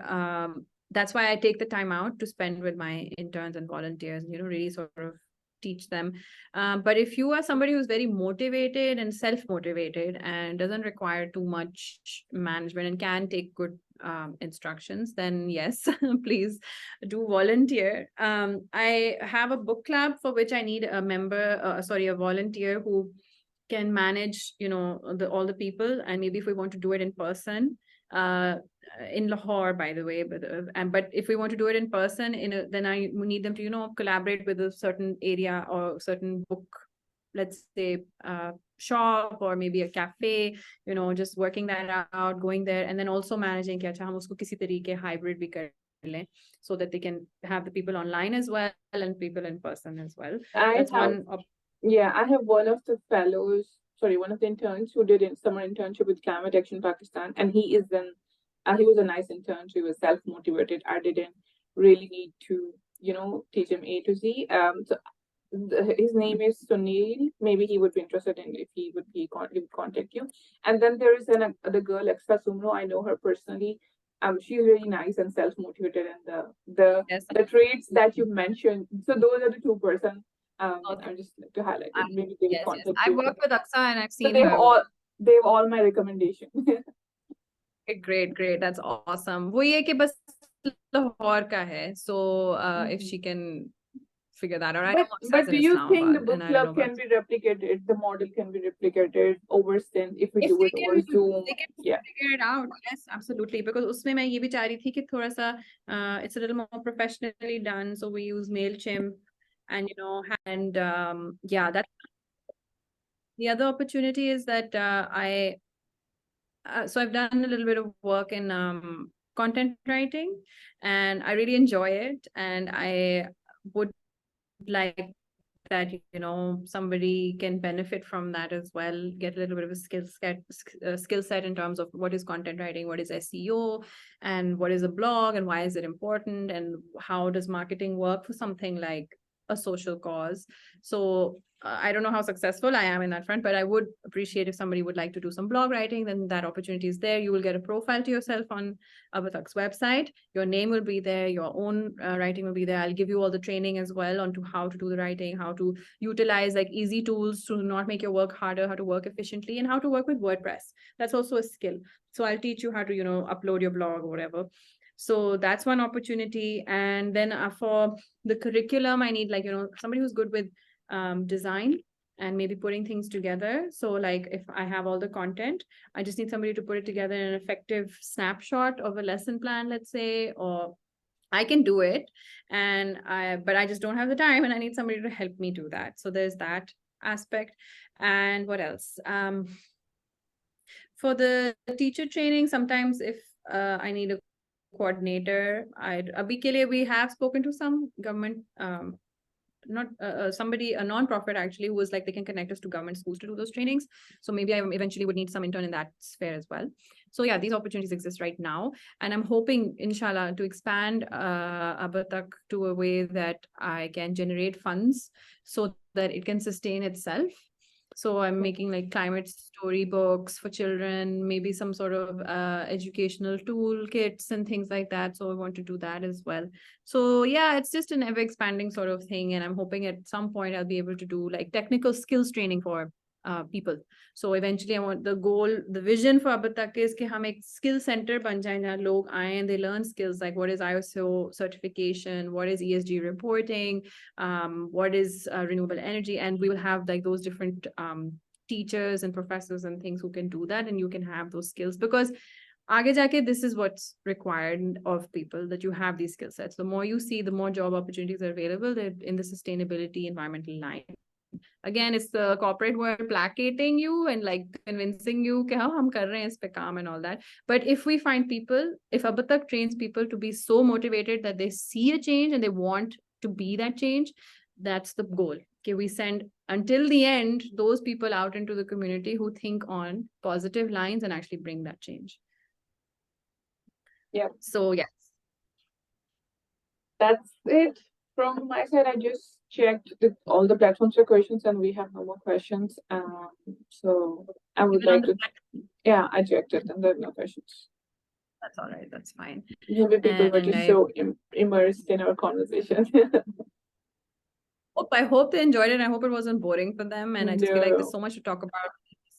that's why I take the time out to spend with my interns and volunteers, really sort of teach them. But if you are somebody who's very motivated and self-motivated and doesn't require too much management and can take good instructions, then yes, please do volunteer. I have a book club for which I need a a volunteer who can manage, all the people. And maybe if we want to do it in person, in Lahore, by the way, but if we want to do it in person, then I need them to, collaborate with a certain area or certain book, let's say, shop or maybe a cafe, just working that out, going there, and then also managing कि अच्छा हम उसको किसी तरीके hybrid भी कर लें, so that they can have the people online as well and people in person as well. That's one. Yeah, I have one of the one of the interns who did a summer internship with Climate Action Pakistan, and he was a nice intern. So he was self-motivated. I didn't really need to, teach him A to Z. His name is Sunil. Maybe he would be interested in if he would he would contact you. And then there is the girl Extra Sumro. I know her personally. She's really nice and self-motivated, and the traits that you mentioned. So those are the 2 persons. Okay. I'm just like to highlight it. Maybe they will contact I you. work with Aksa and I've So seen her. they've all my recommendation. Great. That's awesome. वो ये कि बस लाहौर का है. So if she can figure that out. But do you think the book club can be replicated? The model can be replicated over if we do it over Zoom? They can figure it out. Yes, absolutely. Because उसमें मैं ये भी चाह रही थी कि थोड़ा सा it's a little more professionally done. So we use MailChimp, and that's the other opportunity is that so I've done a little bit of work in content writing, and I really enjoy it, and I would like that somebody can benefit from that as well, get a little bit of a skill set in terms of what is content writing, what is SEO, and what is a blog, and why is it important, and how does marketing work for something like a social cause. So I don't know how successful I am in that front, but I would appreciate if somebody would like to do some blog writing, then that opportunity is there. You will get a profile to yourself on AbadTak's website. Your name will be there. Your own writing will be there. I'll give you all the training as well onto how to do the writing, how to utilize like easy tools to not make your work harder, how to work efficiently, and how to work with WordPress. That's also a skill. So I'll teach you how to, upload your blog or whatever. So that's one opportunity. And then for the curriculum, I need somebody who's good with design and maybe putting things together. So like if I have all the content, I just need somebody to put it together in an effective snapshot of a lesson plan, let's say, or I can do it, but I just don't have the time, and I need somebody to help me do that. So there's that aspect. And what else? For the teacher training, sometimes if I need a coordinator, we have spoken to some government not somebody, a non-profit actually, who was like they can connect us to government schools to do those trainings. So maybe I eventually would need some intern in that sphere as well. So yeah, these opportunities exist right now, and I'm hoping, inshallah, to expand AbadTak to a way that I can generate funds so that it can sustain itself. So I'm making like climate storybooks for children, maybe some sort of educational toolkits and things like that. So I want to do that as well. So yeah, it's just an ever expanding sort of thing. And I'm hoping at some point I'll be able to do like technical skills training for people. So eventually I want the vision for AbadTak is कि हम एक skill center बन जाएं जहाँ लोग आएं and they learn skills like what is ISO certification, what is ESG reporting, what is renewable energy, and we will have like those different teachers and professors and things who can do that, and you can have those skills because आगे जाके this is what's required of people, that you have these skill sets. The more you see, the more job opportunities are available in the sustainability environmental line. Again, it's the corporate world placating you and like convincing you कि हाँ हम कर रहे हैं इस पे काम and all that. But if we find people, if AbadTak trains people to be so motivated that they see a change and they want to be that change, that's the goal. okay, we send until the end those people out into the community who think on positive lines and actually bring that change. Yeah. So yes. That's it from my side. I just checked all the platforms for questions and we have no more questions. So I would Even on like the to, yeah, I checked it and there are no questions. That's all right. That's fine. Maybe people were And just I so immersed in our conversation. I hope they enjoyed it. I hope it wasn't boring for them. And I just feel like there's No, so much to talk about,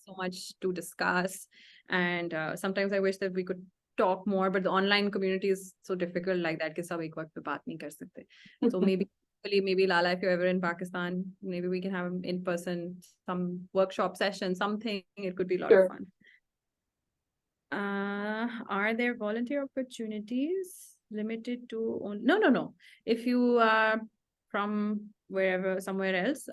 so much to discuss. And sometimes I wish that we could talk more, but the online community is so difficult like that. कि सब एक वक्त पे बात नहीं कर सकते. So maybe Lala, if you're ever in Pakistan, maybe we can have in person some workshop session, something. It could be a lot sure. of fun. Are there volunteer opportunities limited to no. If you are from wherever, somewhere else,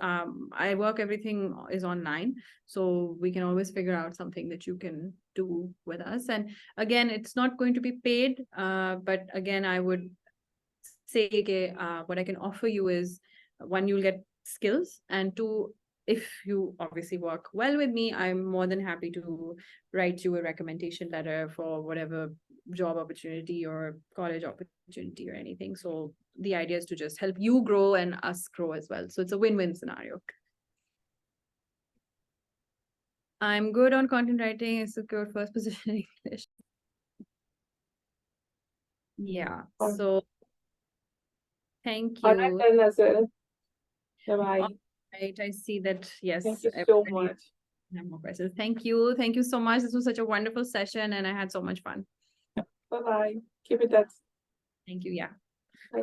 I work, everything is online. So we can always figure out something that you can do with us. And again, it's not going to be paid. But again, I would say what I can offer you is, one, you'll get skills, and two, if you obviously work well with me, I'm more than happy to write you a recommendation letter for whatever job opportunity or college opportunity or anything. So the idea is to just help you grow and us grow as well. So it's a win-win scenario. I'm good on content writing. I secured first position in English. Yeah. So thank All you. right, then, Azal. Bye-bye. Right, I see that. Yes. Thank you so everybody much. have more questions. Thank you. Thank you so much. This was such a wonderful session and I had so much fun. Bye-bye. Keep it that. Thank you. Yeah. Bye.